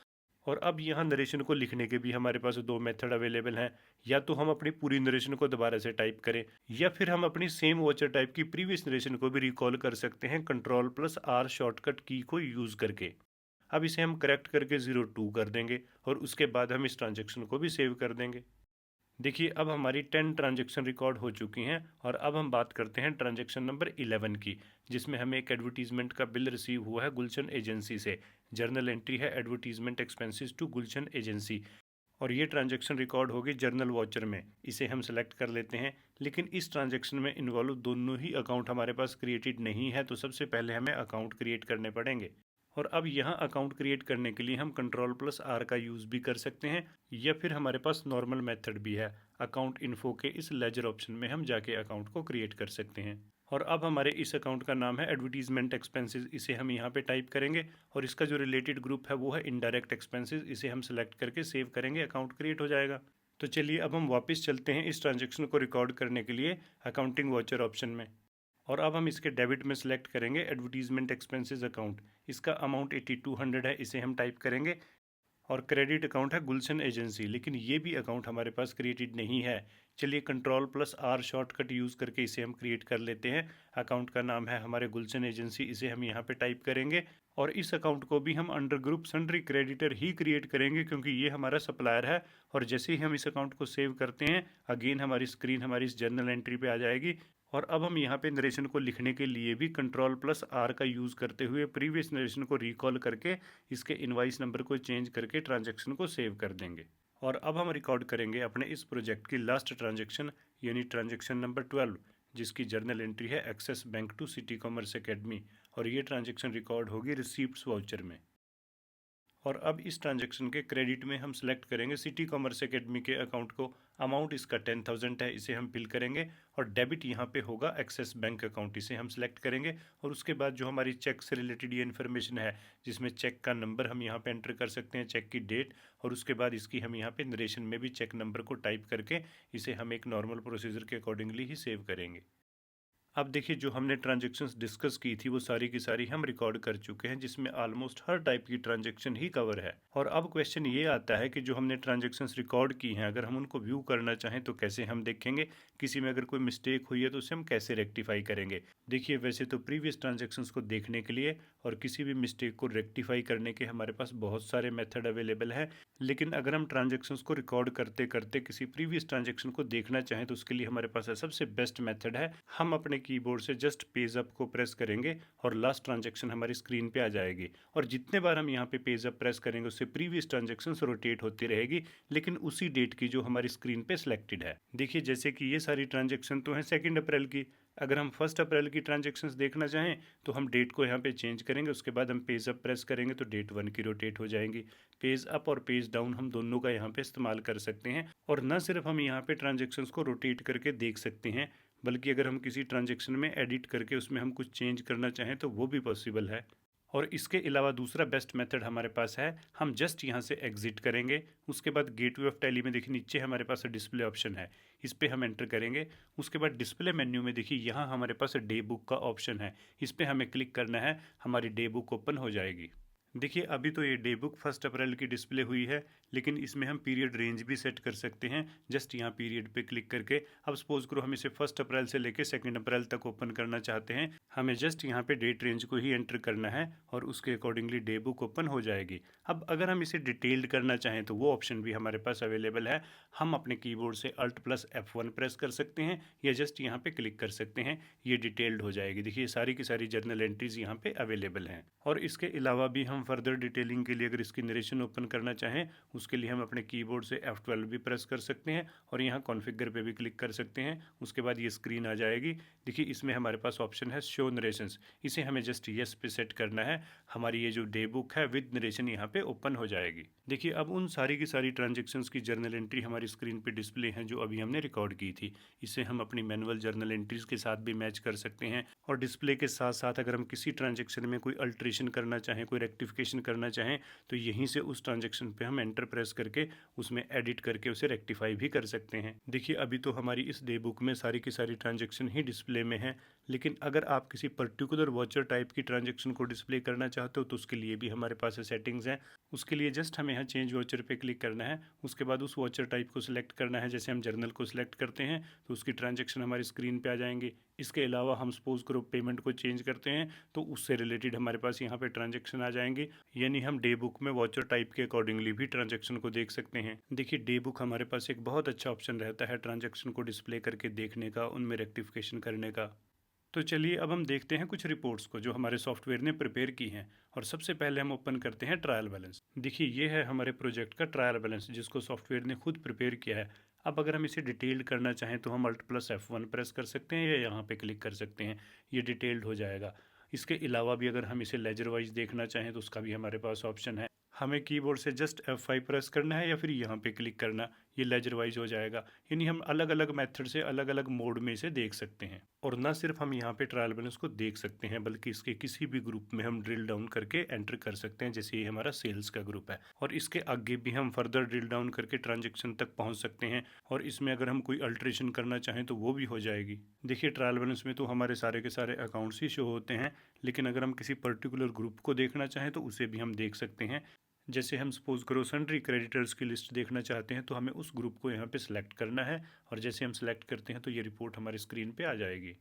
और अब यहाँ नरेशन को लिखने के भी हमारे पास दो मेथड अवेलेबल हैं। या तो हम अपनी पूरी नरेशन को दोबारा से टाइप करें, या फिर हम अपनी सेम वॉचर टाइप की प्रीवियस नरेशन को भी रिकॉल कर सकते हैं Ctrl+R शॉर्टकट की को यूज़ करके। अब इसे हम करेक्ट करके 02 कर देंगे और उसके बाद हम इस ट्रांजेक्शन को भी सेव कर देंगे। देखिए अब हमारी 10 ट्रांजेक्शन रिकॉर्ड हो चुकी हैं और अब हम बात करते हैं ट्रांजेक्शन नंबर 11 की, जिसमें हमें एक एडवर्टीजमेंट का बिल रिसीव हुआ है गुलशन एजेंसी से। जर्नल एंट्री है advertisement expenses to Gulshan agency, और ये ट्रांजेक्शन रिकॉर्ड होगी जर्नल वॉचर में। इसे हम सेलेक्ट कर लेते हैं। लेकिन इस ट्रांजेक्शन में इन्वॉल्व दोनों ही अकाउंट हमारे पास क्रिएटेड नहीं है, तो सबसे पहले हमें अकाउंट क्रिएट करने पड़ेंगे। और अब यहाँ अकाउंट क्रिएट करने के लिए हम Ctrl+R का यूज़ भी कर सकते हैं, या फिर हमारे पास नॉर्मल मेथड भी है। अकाउंट इन्फो के इस लेजर ऑप्शन में हम जाके अकाउंट को क्रिएट कर सकते हैं। और अब हमारे इस अकाउंट का नाम है एडवर्टीजमेंट एक्सपेंसेस, इसे हम यहाँ पे टाइप करेंगे। और इसका जो रिलेटेड ग्रुप है वो है इनडायरेक्ट एक्सपेंसेस, इसे हम सेलेक्ट करके सेव करेंगे, अकाउंट क्रिएट हो जाएगा। तो चलिए अब हम वापस चलते हैं इस ट्रांजेक्शन को रिकॉर्ड करने के लिए अकाउंटिंग वॉचर ऑप्शन में। और अब हम इसके डेबिट में सेलेक्ट करेंगे एडवर्टीजमेंट एक्सपेंसेस अकाउंट। इसका अमाउंट 8200 है, इसे हम टाइप करेंगे। और क्रेडिट अकाउंट है गुलशन एजेंसी, लेकिन ये भी अकाउंट हमारे पास क्रिएटेड नहीं है। चलिए Ctrl+R शॉर्टकट यूज़ करके इसे हम क्रिएट कर लेते हैं। अकाउंट का नाम है हमारे गुलशन एजेंसी, इसे हम यहाँ पे टाइप करेंगे। और इस अकाउंट को भी हम अंडर ग्रुप सन्ड्री क्रेडिटर ही क्रिएट करेंगे, क्योंकि ये हमारा सप्लायर है। और जैसे ही हम इस अकाउंट को सेव करते हैं, अगेन हमारी स्क्रीन हमारी इस जर्नल एंट्री पे आ जाएगी। और अब हम यहाँ पे नरेशन को लिखने के लिए भी Ctrl+R का यूज़ करते हुए प्रीवियस नरेशन को रिकॉल करके इसके इनवाइस नंबर को चेंज करके ट्रांजैक्शन को सेव कर देंगे। और अब हम रिकॉर्ड करेंगे अपने इस प्रोजेक्ट की लास्ट ट्रांजैक्शन, यानी ट्रांजैक्शन नंबर 12, जिसकी जर्नल एंट्री है Axis bank to City Commerce Academy. और ये ट्रांजैक्शन रिकॉर्ड होगी रिसीप्ट्स वाउचर में। और अब इस ट्रांजैक्शन के क्रेडिट में हम सेलेक्ट करेंगे सिटी कॉमर्स एकेडमी के अकाउंट को। अमाउंट इसका 10,000 है, इसे हम फिल करेंगे। और डेबिट यहाँ पे होगा एक्सेस बैंक अकाउंट, इसे हम सेलेक्ट करेंगे। और उसके बाद जो हमारी चेक से रिलेटेड ये इन्फॉर्मेशन है, जिसमें चेक का नंबर हम यहाँ पे एंटर कर सकते हैं, चेक की डेट, और उसके बाद इसकी हम यहाँ पे नरेशन में भी चेक नंबर को टाइप करके इसे हम एक नॉर्मल प्रोसीजर के अकॉर्डिंगली ही सेव करेंगे। अब देखिए जो हमने ट्रांजैक्शंस डिस्कस की थी वो सारी की सारी हम रिकॉर्ड कर चुके हैं, जिसमें ऑलमोस्ट हर टाइप की ट्रांजैक्शन ही कवर है। और अब क्वेश्चन ये आता है कि जो हमने ट्रांजैक्शंस रिकॉर्ड की हैं, अगर हम उनको व्यू करना चाहें तो कैसे हम देखेंगे। किसी में अगर कोई मिस्टेक हुई है तो उसे हम कैसे रेक्टिफाई करेंगे। देखिए वैसे तो प्रीवियस ट्रांजैक्शंस को देखने के लिए और किसी भी मिस्टेक को रेक्टिफाई करने के हमारे पास बहुत सारे मेथड अवेलेबल हैं। लेकिन अगर हम ट्रांजैक्शंस को रिकॉर्ड करते करते किसी प्रीवियस ट्रांजैक्शन को देखना चाहें तो उसके लिए हमारे पास सबसे बेस्ट मेथड है, हम अपने कीबोर्ड से जस्ट पेज अप को प्रेस करेंगे और लास्ट ट्रांजैक्शन हमारी स्क्रीन पे आ जाएगी। और जितने बार हम यहाँ पे पेज अप प्रेस करेंगे उससे प्रीवियस ट्रांजैक्शन रोटेट होती रहेगी, लेकिन उसी डेट की जो हमारी स्क्रीन पे सिलेक्टेड है। देखिए जैसे कि ये सारी ट्रांजैक्शन तो हैं 2 अप्रैल की। अगर हम 1 अप्रैल की ट्रांजैक्शंस देखना चाहें तो हम डेट को यहाँ पे चेंज करेंगे, उसके बाद हम पेज अप प्रेस करेंगे तो डेट 1 की रोटेट हो जाएंगी। पेज अप और पेज डाउन हम दोनों का यहाँ पे इस्तेमाल कर सकते हैं। और न सिर्फ हम यहाँ पे ट्रांजैक्शंस को रोटेट करके देख सकते हैं, बल्कि अगर हम किसी ट्रांजैक्शन में एडिट करके उसमें हम कुछ चेंज करना चाहें तो वो भी पॉसिबल है। और इसके अलावा दूसरा बेस्ट मेथड हमारे पास है, हम जस्ट यहाँ से एग्जिट करेंगे। उसके बाद गेटवे ऑफ टैली में देखिए नीचे हमारे पास डिस्प्ले ऑप्शन है, इस पर हम एंटर करेंगे। उसके बाद डिस्प्ले मेन्यू में देखिए यहाँ हमारे पास डे बुक का ऑप्शन है, इस पर हमें क्लिक करना है, हमारी डे बुक ओपन हो जाएगी। देखिए अभी तो ये डे बुक 1 अप्रैल की डिस्प्ले हुई है, लेकिन इसमें हम पीरियड रेंज भी सेट कर सकते हैं। जस्ट यहाँ पीरियड पे क्लिक करके, अब सपोज करो हम इसे 1 अप्रैल से लेके 2 अप्रैल तक ओपन करना चाहते हैं, हमें जस्ट यहाँ पे डेट रेंज को ही एंटर करना है और उसके अकॉर्डिंगली डे बुक ओपन हो जाएगी। अब अगर हम इसे डिटेल्ड करना चाहें तो वो ऑप्शन भी हमारे पास अवेलेबल है। हम अपने कीबोर्ड से Alt+F1 प्रेस कर सकते हैं या जस्ट यहाँ पे क्लिक कर सकते हैं, ये डिटेल्ड हो जाएगी। देखिए सारी की सारी जर्नल एंट्रीज यहाँ पे अवेलेबल हैं। और इसके अलावा भी हम फर्दर डिटेलिंग के लिए अगर इसकी नरेशन ओपन करना चाहें, उसके लिए हम अपने कीबोर्ड से F12 भी प्रेस कर सकते हैं और यहाँ कॉन्फ़िगर पे भी क्लिक कर सकते हैं। उसके बाद ये स्क्रीन आ जाएगी। देखिए इसमें हमारे पास ऑप्शन है शो नरेशंस, इसे हमें जस्ट यस पे सेट करना है। हमारी ये जो डे बुक है विद नरेशन यहाँ पे ओपन हो जाएगी। देखिए अब उन सारी की सारी ट्रांजेक्शन्स की जर्नल एंट्री हमारी स्क्रीन पे डिस्प्ले हैं जो अभी हमने रिकॉर्ड की थी। इसे हम अपनी मैनुअल जर्नल एंट्रीज के साथ भी मैच कर सकते हैं। और डिस्प्ले के साथ साथ अगर हम किसी ट्रांजेक्शन में कोई अल्ट्रेशन करना चाहें, कोई रेक्टिफिकेशन रेक्टिफिकेशन करना चाहें तो यहीं से उस ट्रांजैक्शन पे हम एंटर प्रेस करके उसमें एडिट करके उसे रेक्टिफाई भी कर सकते हैं। देखिए अभी तो हमारी इस डे बुक में सारी की सारी ट्रांजैक्शन ही डिस्प्ले में है, लेकिन अगर आप किसी पर्टिकुलर वॉचर टाइप की ट्रांजैक्शन को डिस्प्ले करना चाहते हो तो उसके लिए भी हमारे पास सेटिंग्स हैं। उसके लिए जस्ट हमें यहाँ चेंज वॉचर पे क्लिक करना है, उसके बाद उस वॉचर टाइप को सिलेक्ट करना है। जैसे हम जर्नल को सिलेक्ट करते हैं तो उसकी ट्रांजैक्शन हमारी स्क्रीन पे आ जाएंगे। इसके अलावा हम सपोज करो पेमेंट को चेंज करते हैं तो उससे रिलेटेड हमारे पास यहाँ पे ट्रांजैक्शन आ जाएंगे, यानी हम डे बुक में वॉचर टाइप के अकॉर्डिंगली भी ट्रांजैक्शन को देख सकते हैं। देखिए डे बुक हमारे पास एक बहुत अच्छा ऑप्शन रहता है ट्रांजैक्शन को डिस्प्ले करके देखने का, उनमें रेक्टिफिकेशन करने का। तो चलिए अब हम देखते हैं कुछ रिपोर्ट्स को जो हमारे सॉफ्टवेयर ने प्रिपेयर की हैं, और सबसे पहले हम ओपन करते हैं ट्रायल बैलेंस। देखिए ये है हमारे प्रोजेक्ट का ट्रायल बैलेंस जिसको सॉफ्टवेयर ने खुद प्रिपेयर किया है। अब अगर हम इसे डिटेल्ड करना चाहें तो हम Alt+F1 प्रेस कर सकते हैं या यहाँ पे क्लिक कर सकते हैं, ये डिटेल्ड हो जाएगा। इसके अलावा भी अगर हम इसे लेजर वाइज देखना चाहें तो उसका भी हमारे पास ऑप्शन है। हमें कीबोर्ड से जस्ट F5 प्रेस करना है या फिर यहाँ पे क्लिक करना, ये लेजर वाइज हो जाएगा। यानी हम अलग अलग मेथड से अलग अलग मोड में इसे देख सकते हैं। और ना सिर्फ हम यहाँ पे ट्रायल बैलेंस को देख सकते हैं बल्कि इसके किसी भी ग्रुप में हम ड्रिल डाउन करके एंटर कर सकते हैं। जैसे ये हमारा सेल्स का ग्रुप है और इसके आगे भी हम फर्दर ड्रिल डाउन करके ट्रांजेक्शन तक पहुँच सकते हैं, और इसमें अगर हम कोई अल्ट्रेशन करना चाहें तो वो भी हो जाएगी। देखिए ट्रायल बैलेंस में तो हमारे सारे के सारे अकाउंट्स ही शो होते हैं, लेकिन अगर हम किसी पर्टिकुलर ग्रुप को देखना चाहें तो उसे भी हम देख सकते हैं। जैसे हम सपोज करो सन्ड्री क्रेडिटर्स की लिस्ट देखना चाहते हैं तो हमें उस ग्रुप को यहाँ पे सिलेक्ट करना है, और जैसे हम सिलेक्ट करते हैं तो ये रिपोर्ट हमारी स्क्रीन पे आ जाएगी।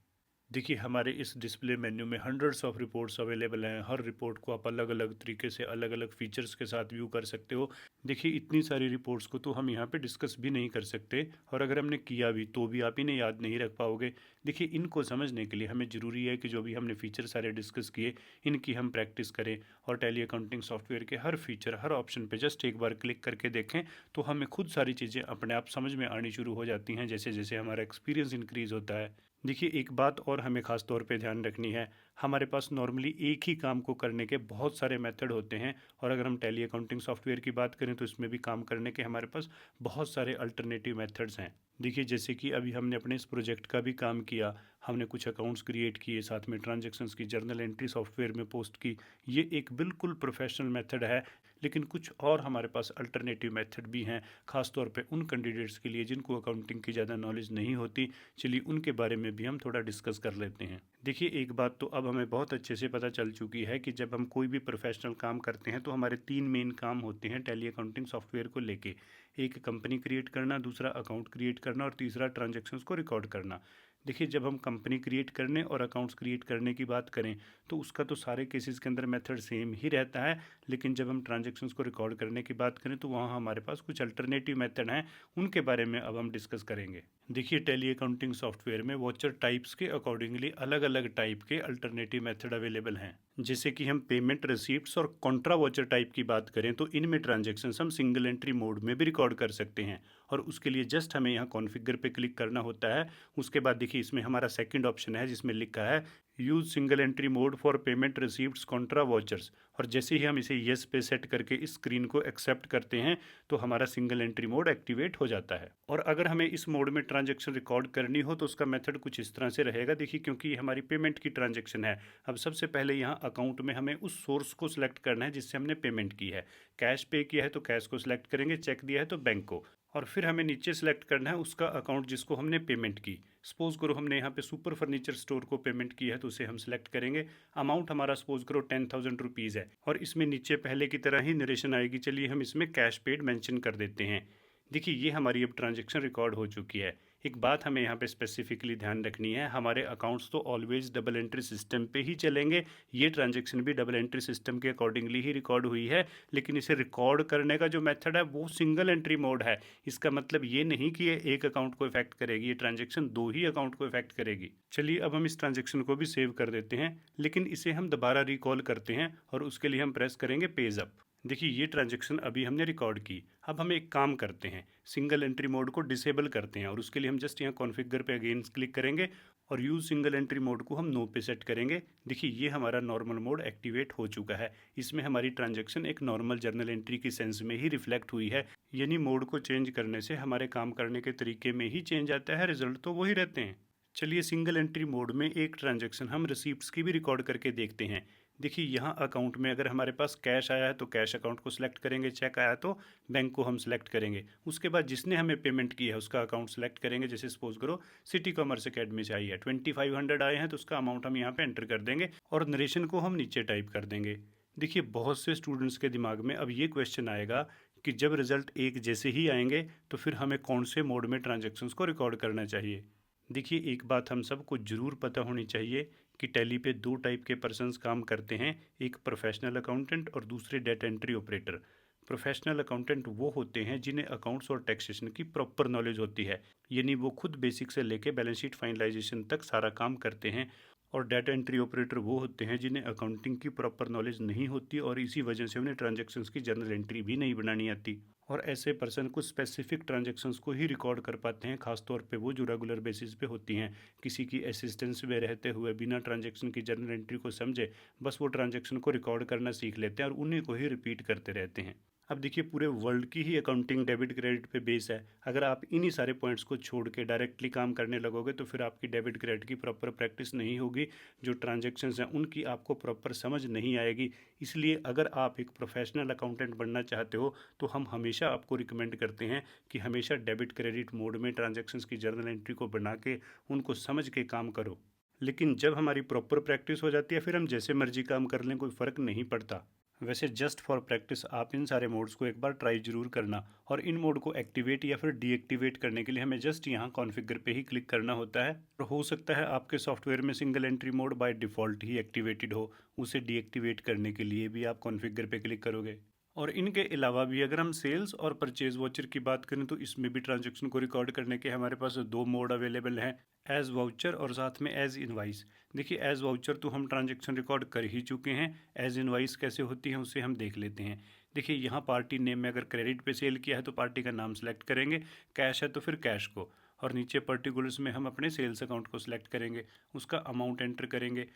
देखिए हमारे इस डिस्प्ले मेन्यू में हंड्रेड्स ऑफ रिपोर्ट्स अवेलेबल हैं। हर रिपोर्ट को आप अलग अलग तरीके से अलग अलग फीचर्स के साथ व्यू कर सकते हो। देखिए इतनी सारी रिपोर्ट्स को तो हम यहाँ पे डिस्कस भी नहीं कर सकते, और अगर हमने किया भी तो भी आप इन्हें याद नहीं रख पाओगे। देखिए इनको समझने के लिए हमें ज़रूरी है कि जो भी हमने फीचर सारे डिस्कस किए इनकी हम प्रैक्टिस करें, और टैली अकाउंटिंग सॉफ्टवेयर के हर फीचर हर ऑप्शन पे जस्ट एक बार क्लिक करके देखें तो हमें खुद सारी चीज़ें अपने आप समझ में आनी शुरू हो जाती हैं जैसे जैसे हमारा एक्सपीरियंस इंक्रीज़ होता है। देखिए एक बात और हमें ख़ास तौर पे ध्यान रखनी है, हमारे पास नॉर्मली एक ही काम को करने के बहुत सारे मेथड होते हैं, और अगर हम टैली अकाउंटिंग सॉफ्टवेयर की बात करें तो इसमें भी काम करने के हमारे पास बहुत सारे अल्टरनेटिव मेथड्स हैं। देखिए जैसे कि अभी हमने अपने इस प्रोजेक्ट का भी काम किया, हमने कुछ अकाउंट्स क्रिएट किए, साथ में ट्रांजैक्शंस की जर्नल एंट्री सॉफ्टवेयर में पोस्ट की। ये एक बिल्कुल प्रोफेशनल मेथड है, लेकिन कुछ और हमारे पास अल्टरनेटिव मेथड भी हैं, खासतौर पे उन कैंडिडेट्स के लिए जिनको अकाउंटिंग की ज़्यादा नॉलेज नहीं होती। चलिए उनके बारे में भी हम थोड़ा डिस्कस कर लेते हैं। देखिए एक बात तो अब हमें बहुत अच्छे से पता चल चुकी है कि जब हम कोई भी प्रोफेशनल काम करते हैं तो हमारे 3 मेन काम होते हैं टैली अकाउंटिंग सॉफ्टवेयर को लेके। एक कंपनी क्रिएट करना, दूसरा अकाउंट क्रिएट करना, और तीसरा ट्रांजैक्शंस को रिकॉर्ड करना। देखिए जब हम कंपनी क्रिएट करने और अकाउंट्स क्रिएट करने की बात करें तो उसका तो सारे केसेस के अंदर मेथड सेम ही रहता है, लेकिन जब हम ट्रांजैक्शंस को रिकॉर्ड करने की बात करें तो वहाँ हमारे पास कुछ अल्टरनेटिव मेथड हैं, उनके बारे में अब हम डिस्कस करेंगे। देखिए टैली अकाउंटिंग सॉफ्टवेयर में वॉचर टाइप्स के अकॉर्डिंगली अलग अलग टाइप के अल्टरनेटिव मेथड अवेलेबल हैं। जैसे कि हम पेमेंट, रिसीप्ट्स और कॉन्ट्रा वॉचर टाइप की बात करें तो इनमें ट्रांजैक्शंस हम सिंगल एंट्री मोड में भी रिकॉर्ड कर सकते हैं, और उसके लिए जस्ट हमें यहाँ कॉन्फ़िगर पे क्लिक करना होता है। उसके बाद देखिए इसमें हमारा सेकंड ऑप्शन है जिसमें लिखा है use single entry mode for payment, receipts, Contra watchers, और जैसे ही हम इसे येस पे सेट करके इस स्क्रीन को एक्सेप्ट करते हैं तो हमारा सिंगल एंट्री मोड एक्टिवेट हो जाता है। और अगर हमें इस मोड में ट्रांजैक्शन रिकॉर्ड करनी हो तो उसका मेथड कुछ इस तरह से रहेगा। देखिए क्योंकि ये हमारी पेमेंट की ट्रांजैक्शन है, अब सबसे पहले यहाँ अकाउंट में हमें उस सोर्स को सिलेक्ट करना है जिससे हमने पेमेंट की है। कैश पे किया है तो कैश को सिलेक्ट करेंगे, चेक दिया है तो बैंक को, और फिर हमें नीचे सेलेक्ट करना है उसका अकाउंट जिसको हमने पेमेंट की। सपोज करो हमने यहाँ पे सुपर फर्नीचर स्टोर को पेमेंट की है तो उसे हम सेलेक्ट करेंगे। अमाउंट हमारा सपोज करो 10,000 रुपीज़ है, और इसमें नीचे पहले की तरह ही नरेशन आएगी। चलिए हम इसमें कैश पेड मेंशन कर देते हैं। देखिए ये हमारी अब ट्रांजैक्शन रिकॉर्ड हो चुकी है। एक बात हमें यहाँ पे स्पेसिफिकली ध्यान रखनी है, हमारे अकाउंट्स तो ऑलवेज डबल एंट्री सिस्टम पे ही चलेंगे। ये ट्रांजैक्शन भी डबल एंट्री सिस्टम के अकॉर्डिंगली ही रिकॉर्ड हुई है, लेकिन इसे रिकॉर्ड करने का जो मेथड है वो सिंगल एंट्री मोड है। इसका मतलब ये नहीं कि ये एक अकाउंट को इफेक्ट करेगी, ये ट्रांजैक्शन 2 ही अकाउंट को इफेक्ट करेगी। चलिए अब हम इस ट्रांजैक्शन को भी सेव कर देते हैं, लेकिन इसे हम दोबारा रिकॉल करते हैं, और उसके लिए हम प्रेस करेंगे पेज अप। देखिए ये ट्रांजैक्शन अभी हमने रिकॉर्ड की। अब हम एक काम करते हैं, सिंगल एंट्री मोड को डिसेबल करते हैं, और उसके लिए हम जस्ट यहाँ कॉन्फ़िगर पे अगेन क्लिक करेंगे और यूज़ सिंगल एंट्री मोड को हम नो पे सेट करेंगे। देखिए ये हमारा नॉर्मल मोड एक्टिवेट हो चुका है। इसमें हमारी ट्रांजैक्शन एक नॉर्मल जर्नल एंट्री की सेंस में ही रिफ्लेक्ट हुई है, यानी मोड को चेंज करने से हमारे काम करने के तरीके में ही चेंज आता है, रिजल्ट तो वही रहते हैं। चलिए सिंगल एंट्री मोड में एक ट्रांजैक्शन हम रिसीप्ट्स की भी रिकॉर्ड करके देखते हैं। देखिए यहाँ अकाउंट में अगर हमारे पास कैश आया है तो कैश अकाउंट को सिलेक्ट करेंगे, चेक आया तो बैंक को हम सिलेक्ट करेंगे। उसके बाद जिसने हमें पेमेंट की है उसका अकाउंट सेलेक्ट करेंगे। जैसे सपोज करो सिटी कॉमर्स अकेडमी से आई है, 2500 आए हैं तो उसका अमाउंट हम यहाँ पे एंटर कर देंगे और नरेशन को हम नीचे टाइप कर देंगे। देखिए बहुत से स्टूडेंट्स के दिमाग में अब ये क्वेश्चन आएगा कि जब रिजल्ट एक जैसे ही आएंगे तो फिर हमें कौन से मोड में ट्रांजेक्शन्स को रिकॉर्ड करना चाहिए। देखिए एक बात हम सबको ज़रूर पता होनी चाहिए कि टैली पे दो टाइप के पर्सन्स काम करते हैं, एक प्रोफेशनल अकाउंटेंट और दूसरे data entry operator. Professional accountant वो होते हैं जिन्हें अकाउंट्स और टैक्सेशन की प्रॉपर नॉलेज होती है, यानी वो खुद बेसिक से लेके बैलेंस शीट फाइनलाइजेशन तक सारा काम करते हैं। और डाटा एंट्री ऑपरेटर वो होते हैं जिन्हें अकाउंटिंग की प्रॉपर नॉलेज नहीं होती और इसी वजह से उन्हें ट्रांजैक्शंस की जनरल एंट्री भी नहीं बनानी आती। और ऐसे पर्सन कुछ स्पेसिफिक ट्रांजैक्शंस को ही रिकॉर्ड कर पाते हैं, खासतौर पे वो जो रेगुलर बेसिस पे होती हैं। किसी की असिस्टेंस में रहते हुए बिना ट्रांजैक्शन की जनरल एंट्री को समझे बस वो ट्रांजैक्शन को रिकॉर्ड करना सीख लेते हैं और उन्हीं को ही रिपीट करते रहते हैं। अब देखिए पूरे वर्ल्ड की ही अकाउंटिंग डेबिट क्रेडिट पे बेस है। अगर आप इन्हीं सारे पॉइंट्स को छोड़ के डायरेक्टली काम करने लगोगे तो फिर आपकी डेबिट क्रेडिट की प्रॉपर प्रैक्टिस नहीं होगी, जो ट्रांजैक्शंस हैं उनकी आपको प्रॉपर समझ नहीं आएगी। इसलिए अगर आप एक प्रोफेशनल अकाउंटेंट बनना चाहते हो तो हम हमेशा आपको रिकमेंड करते हैं कि हमेशा डेबिट क्रेडिट मोड में ट्रांजैक्शंस की जर्नल एंट्री को बना के उनको समझ के काम करो। लेकिन जब हमारी प्रॉपर प्रैक्टिस हो जाती है फिर हम जैसे मर्जी काम कर लें, कोई फ़र्क नहीं पड़ता। वैसे जस्ट फॉर प्रैक्टिस आप इन सारे मोड्स को एक बार ट्राई जरूर करना। और इन मोड को एक्टिवेट या फिर डीएक्टिवेट करने के लिए हमें जस्ट यहाँ कॉन्फ़िगर पे ही क्लिक करना होता है। और हो सकता है आपके सॉफ्टवेयर में single entry mode by default he activated हो, उसे डीएक्टिवेट करने के लिए भी आप कॉन्फ़िगर पे क्लिक करोगे। और इनके अलावा भी अगर हम सेल्स और परचेज वाउचर की बात करें तो इसमें भी ट्रांजैक्शन को रिकॉर्ड करने के हमारे पास दो मोड अवेलेबल हैं, एज वाउचर और साथ में एज इनवाइस। देखिए एज वाउचर तो हम ट्रांजैक्शन रिकॉर्ड कर ही चुके हैं, एज इनवाइस कैसे होती है उसे हम देख लेते हैं। देखिए यहाँ पार्टी नेम में अगर क्रेडिट पे सेल किया है तो पार्टी का नाम सेलेक्ट करेंगे, कैश है तो फिर कैश को, और नीचे पर्टिकुलर्स में हम अपने सेल्स अकाउंट को सिलेक्ट करेंगे, उसका अमाउंट एंटर करेंगे।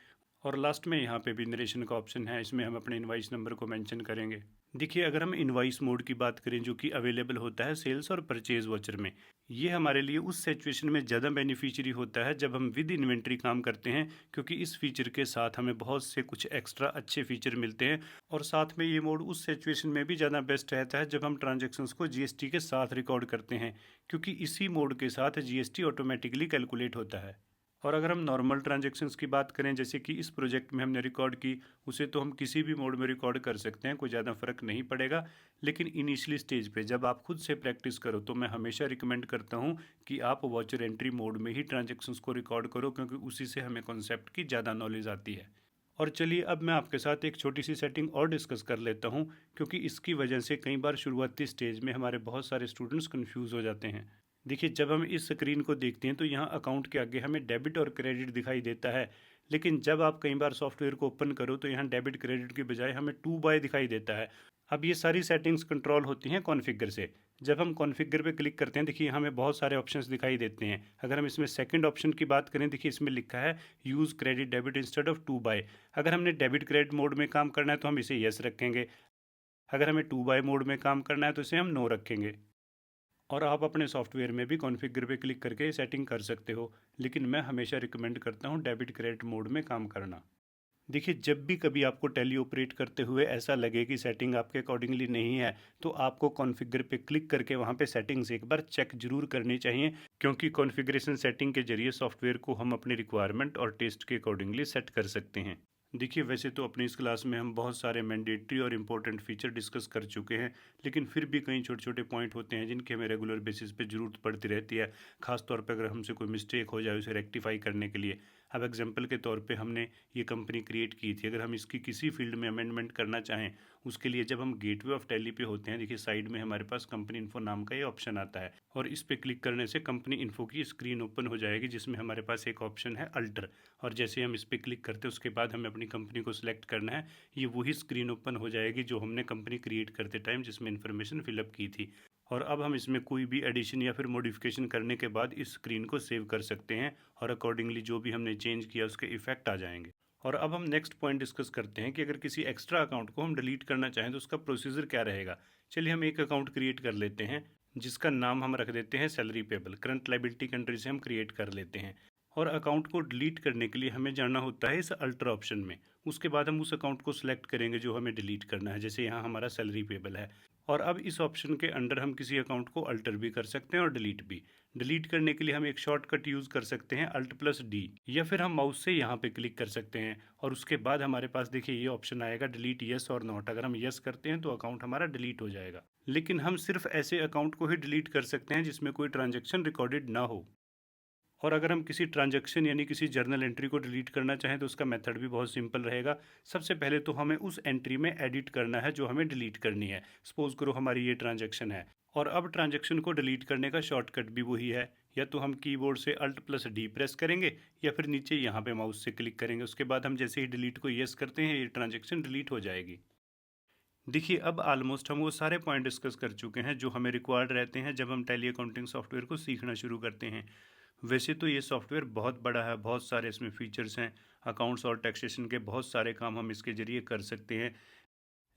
और लास्ट में यहाँ पे भी नरेशन का ऑप्शन है, इसमें हम अपने इनवाइस नंबर को मेंशन करेंगे। देखिए अगर हम इनवाइस मोड की बात करें जो कि अवेलेबल होता है सेल्स और परचेज वाउचर में, ये हमारे लिए उस सिचुएशन में ज़्यादा बेनिफिशियरी होता है जब हम विद इन्वेंट्री काम करते हैं, क्योंकि इस फीचर के साथ हमें बहुत से कुछ एक्स्ट्रा अच्छे फीचर मिलते हैं। और साथ में ये मोड उस सिचुएशन में भी ज़्यादा बेस्ट रहता है जब हम ट्रांजेक्शन्स को जीएसटी के साथ रिकॉर्ड करते हैं, क्योंकि इसी मोड के साथ जीएसटी ऑटोमेटिकली कैलकुलेट होता है। और अगर हम नॉर्मल ट्रांजैक्शंस की बात करें जैसे कि इस प्रोजेक्ट में हमने रिकॉर्ड की, उसे तो हम किसी भी मोड में रिकॉर्ड कर सकते हैं, कोई ज़्यादा फ़र्क नहीं पड़ेगा। लेकिन इनिशियली स्टेज पे जब आप खुद से प्रैक्टिस करो तो मैं हमेशा रिकमेंड करता हूँ कि आप वाउचर एंट्री मोड में ही ट्रांजैक्शंस को रिकॉर्ड करो, क्योंकि उसी से हमें कॉन्सेप्ट की ज़्यादा नॉलेज आती है। और चलिए अब मैं आपके साथ एक छोटी सी सेटिंग और डिस्कस कर लेता हूँ, क्योंकि इसकी वजह से कई बार शुरुआती स्टेज में हमारे बहुत सारे स्टूडेंट्स कन्फ्यूज़ हो जाते हैं। देखिए जब हम इस स्क्रीन को देखते हैं तो यहाँ अकाउंट के आगे हमें डेबिट और क्रेडिट दिखाई देता है, लेकिन जब आप कई बार सॉफ्टवेयर को ओपन करो तो यहाँ डेबिट क्रेडिट के बजाय हमें टू बाय दिखाई देता है। अब ये सारी सेटिंग्स कंट्रोल होती हैं कॉन्फ़िगर से। जब हम कॉन्फ़िगर पे क्लिक करते हैं देखिए हमें बहुत सारे ऑप्शंस दिखाई देते हैं। अगर हम इसमें सेकंड ऑप्शन की बात करें, देखिए इसमें लिखा है use credit debit instead of to by. अगर हमने डेबिट क्रेडिट मोड में काम करना है तो हम इसे येस रखेंगे, अगर हमें टू बाय मोड में काम करना है तो इसे हम नो रखेंगे। और आप अपने सॉफ्टवेयर में भी कॉन्फ़िगर पे क्लिक करके सेटिंग कर सकते हो, लेकिन मैं हमेशा रिकमेंड करता हूँ डेबिट क्रेडिट मोड में काम करना। देखिए जब भी कभी आपको टैली ऑपरेट करते हुए ऐसा लगे कि सेटिंग आपके अकॉर्डिंगली नहीं है तो आपको कॉन्फ़िगर पे क्लिक करके वहाँ पे सेटिंग्स एक बार चेक जरूर करनी चाहिए, क्योंकि कॉन्फ़िगरेशन सेटिंग के जरिए सॉफ्टवेयर को हम अपनी रिक्वायरमेंट और टेस्ट के अकॉर्डिंगली सेट कर सकते हैं। देखिए वैसे तो अपनी इस क्लास में हम बहुत सारे मैंडेटरी और इम्पोर्टेंट फीचर डिस्कस कर चुके हैं, लेकिन फिर भी कई छोटे छोटे पॉइंट होते हैं जिनकी हमें रेगुलर बेसिस पे ज़रूरत पड़ती रहती है, खासतौर पे अगर हमसे कोई मिस्टेक हो जाए उसे रेक्टिफाई करने के लिए। अब एग्जांपल के तौर पे हमने ये कंपनी क्रिएट की थी, अगर हम इसकी किसी फील्ड में अमेंडमेंट करना चाहें उसके लिए जब हम गेटवे ऑफ टैली पे होते हैं, देखिए साइड में हमारे पास कंपनी इन्फो नाम का ये ऑप्शन आता है और इस पर क्लिक करने से कंपनी इन्फो की स्क्रीन ओपन हो जाएगी जिसमें हमारे पास एक ऑप्शन है अल्टर। और जैसे हम इस पर क्लिक करते हैं उसके बाद हमें अपनी कंपनी को सिलेक्ट करना है, ये वही स्क्रीन ओपन हो जाएगी जो हमने कंपनी क्रिएट करते टाइम जिसमें इन्फॉर्मेशन फिलअप की थी। और अब हम इसमें कोई भी एडिशन या फिर मॉडिफिकेशन करने के बाद इस स्क्रीन को सेव कर सकते हैं और अकॉर्डिंगली जो भी हमने चेंज किया उसके इफेक्ट आ जाएंगे। और अब हम नेक्स्ट पॉइंट डिस्कस करते हैं कि अगर किसी एक्स्ट्रा अकाउंट को हम डिलीट करना चाहें तो उसका प्रोसीजर क्या रहेगा। चलिए हम एक अकाउंट क्रिएट कर लेते हैं जिसका नाम हम रख देते हैं salary payable, current liability country से हम क्रिएट कर लेते हैं। और अकाउंट को डिलीट करने के लिए हमें जाना होता है इस अल्टर ऑप्शन में। उसके बाद हम उस अकाउंट को सिलेक्ट करेंगे जो हमें डिलीट करना है, जैसे यहाँ हमारा सैलरी पेबल है। और अब इस ऑप्शन के अंडर हम किसी अकाउंट को अल्टर भी कर सकते हैं और डिलीट भी। डिलीट करने के लिए हम एक शॉर्टकट यूज़ कर सकते हैं Alt+D, या फिर हम माउस से यहाँ पे क्लिक कर सकते हैं और उसके बाद हमारे पास देखिए ये ऑप्शन आएगा डिलीट येस और नॉट। अगर हम येस करते हैं तो अकाउंट हमारा डिलीट हो जाएगा। लेकिन हम सिर्फ ऐसे अकाउंट को ही डिलीट कर सकते हैं जिसमें कोई ट्रांजेक्शन रिकॉर्डेड ना हो। और अगर हम किसी ट्रांजैक्शन यानी किसी जर्नल एंट्री को डिलीट करना चाहें तो उसका मेथड भी बहुत सिंपल रहेगा। सबसे पहले तो हमें उस एंट्री में एडिट करना है जो हमें डिलीट करनी है। सपोज करो हमारी ये ट्रांजैक्शन है और अब ट्रांजैक्शन को डिलीट करने का शॉर्टकट भी वही है, या तो हम कीबोर्ड से Alt+D प्रेस करेंगे या फिर नीचे यहाँ पे माउस से क्लिक करेंगे। उसके बाद हम जैसे ही डिलीट को येस करते हैं ये ट्रांजैक्शन डिलीट हो जाएगी। देखिए अब ऑलमोस्ट हम वो सारे पॉइंट डिस्कस कर चुके हैं जो हमें रिक्वायर्ड रहते हैं जब हम टैली अकाउंटिंग सॉफ्टवेयर को सीखना शुरू करते हैं। वैसे तो ये सॉफ्टवेयर बहुत बड़ा है, बहुत सारे इसमें फीचर्स हैं, अकाउंट्स और टैक्सेशन के बहुत सारे काम हम इसके ज़रिए कर सकते हैं।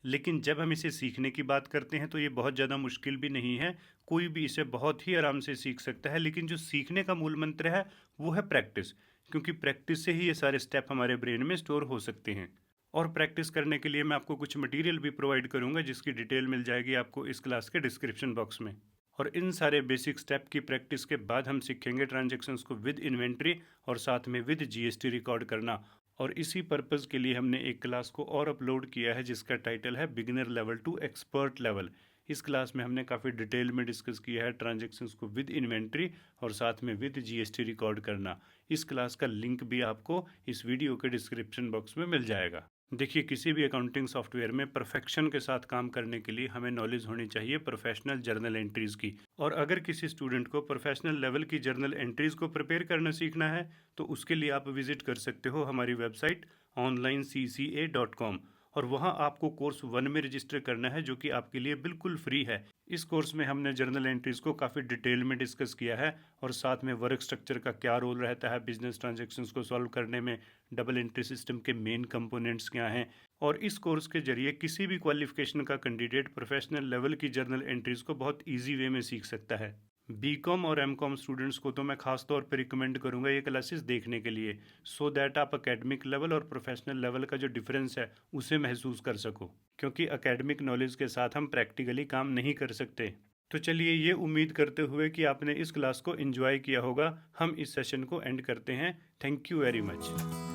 लेकिन जब हम इसे सीखने की बात करते हैं तो ये बहुत ज़्यादा मुश्किल भी नहीं है, कोई भी इसे बहुत ही आराम से सीख सकता है। लेकिन जो सीखने का मूल मंत्र है वो है प्रैक्टिस, क्योंकि प्रैक्टिस से ही ये सारे स्टेप हमारे ब्रेन में स्टोर हो सकते हैं। और प्रैक्टिस करने के लिए मैं आपको कुछ मटेरियल भी प्रोवाइड करूंगा जिसकी डिटेल मिल जाएगी आपको इस क्लास के डिस्क्रिप्शन बॉक्स में। और इन सारे बेसिक स्टेप की प्रैक्टिस के बाद हम सीखेंगे ट्रांजैक्शंस को विद इन्वेंट्री और साथ में विद जीएसटी रिकॉर्ड करना। और इसी पर्पज़ के लिए हमने एक क्लास को और अपलोड किया है जिसका टाइटल है beginner level to expert level. इस क्लास में हमने काफ़ी डिटेल में डिस्कस किया है ट्रांजैक्शंस को विद इन्वेंट्री और साथ में विद जीएसटी रिकॉर्ड करना। इस क्लास का लिंक भी आपको इस वीडियो के डिस्क्रिप्शन बॉक्स में मिल जाएगा। देखिए किसी भी अकाउंटिंग सॉफ्टवेयर में परफेक्शन के साथ काम करने के लिए हमें नॉलेज होनी चाहिए प्रोफेशनल जर्नल एंट्रीज़ की। और अगर किसी स्टूडेंट को प्रोफेशनल लेवल की जर्नल एंट्रीज़ को प्रिपेयर करना सीखना है तो उसके लिए आप विजिट कर सकते हो हमारी वेबसाइट onlinecca.com और वहाँ आपको कोर्स 1 में रजिस्टर करना है जो कि आपके लिए बिल्कुल फ्री है। इस कोर्स में हमने जर्नल एंट्रीज़ को काफ़ी डिटेल में डिस्कस किया है और साथ में वर्क स्ट्रक्चर का क्या रोल रहता है बिजनेस ट्रांजैक्शंस को सॉल्व करने में, डबल एंट्री सिस्टम के मेन कंपोनेंट्स क्या हैं। और इस कोर्स के जरिए किसी भी क्वालिफिकेशन का कैंडिडेट प्रोफेशनल लेवल की जर्नल एंट्रीज़ को बहुत ईजी वे में सीख सकता है। बीकॉम और एमकॉम स्टूडेंट्स को तो मैं खास तौर पर रिकमेंड करूंगा ये क्लासेस देखने के लिए, सो दैट आप एकेडमिक लेवल और प्रोफेशनल लेवल का जो डिफरेंस है उसे महसूस कर सको, क्योंकि एकेडमिक नॉलेज के साथ हम प्रैक्टिकली काम नहीं कर सकते। तो चलिए ये उम्मीद करते हुए कि आपने इस क्लास को एंजॉय किया होगा हम इस सेशन को एंड करते हैं। Thank you very much.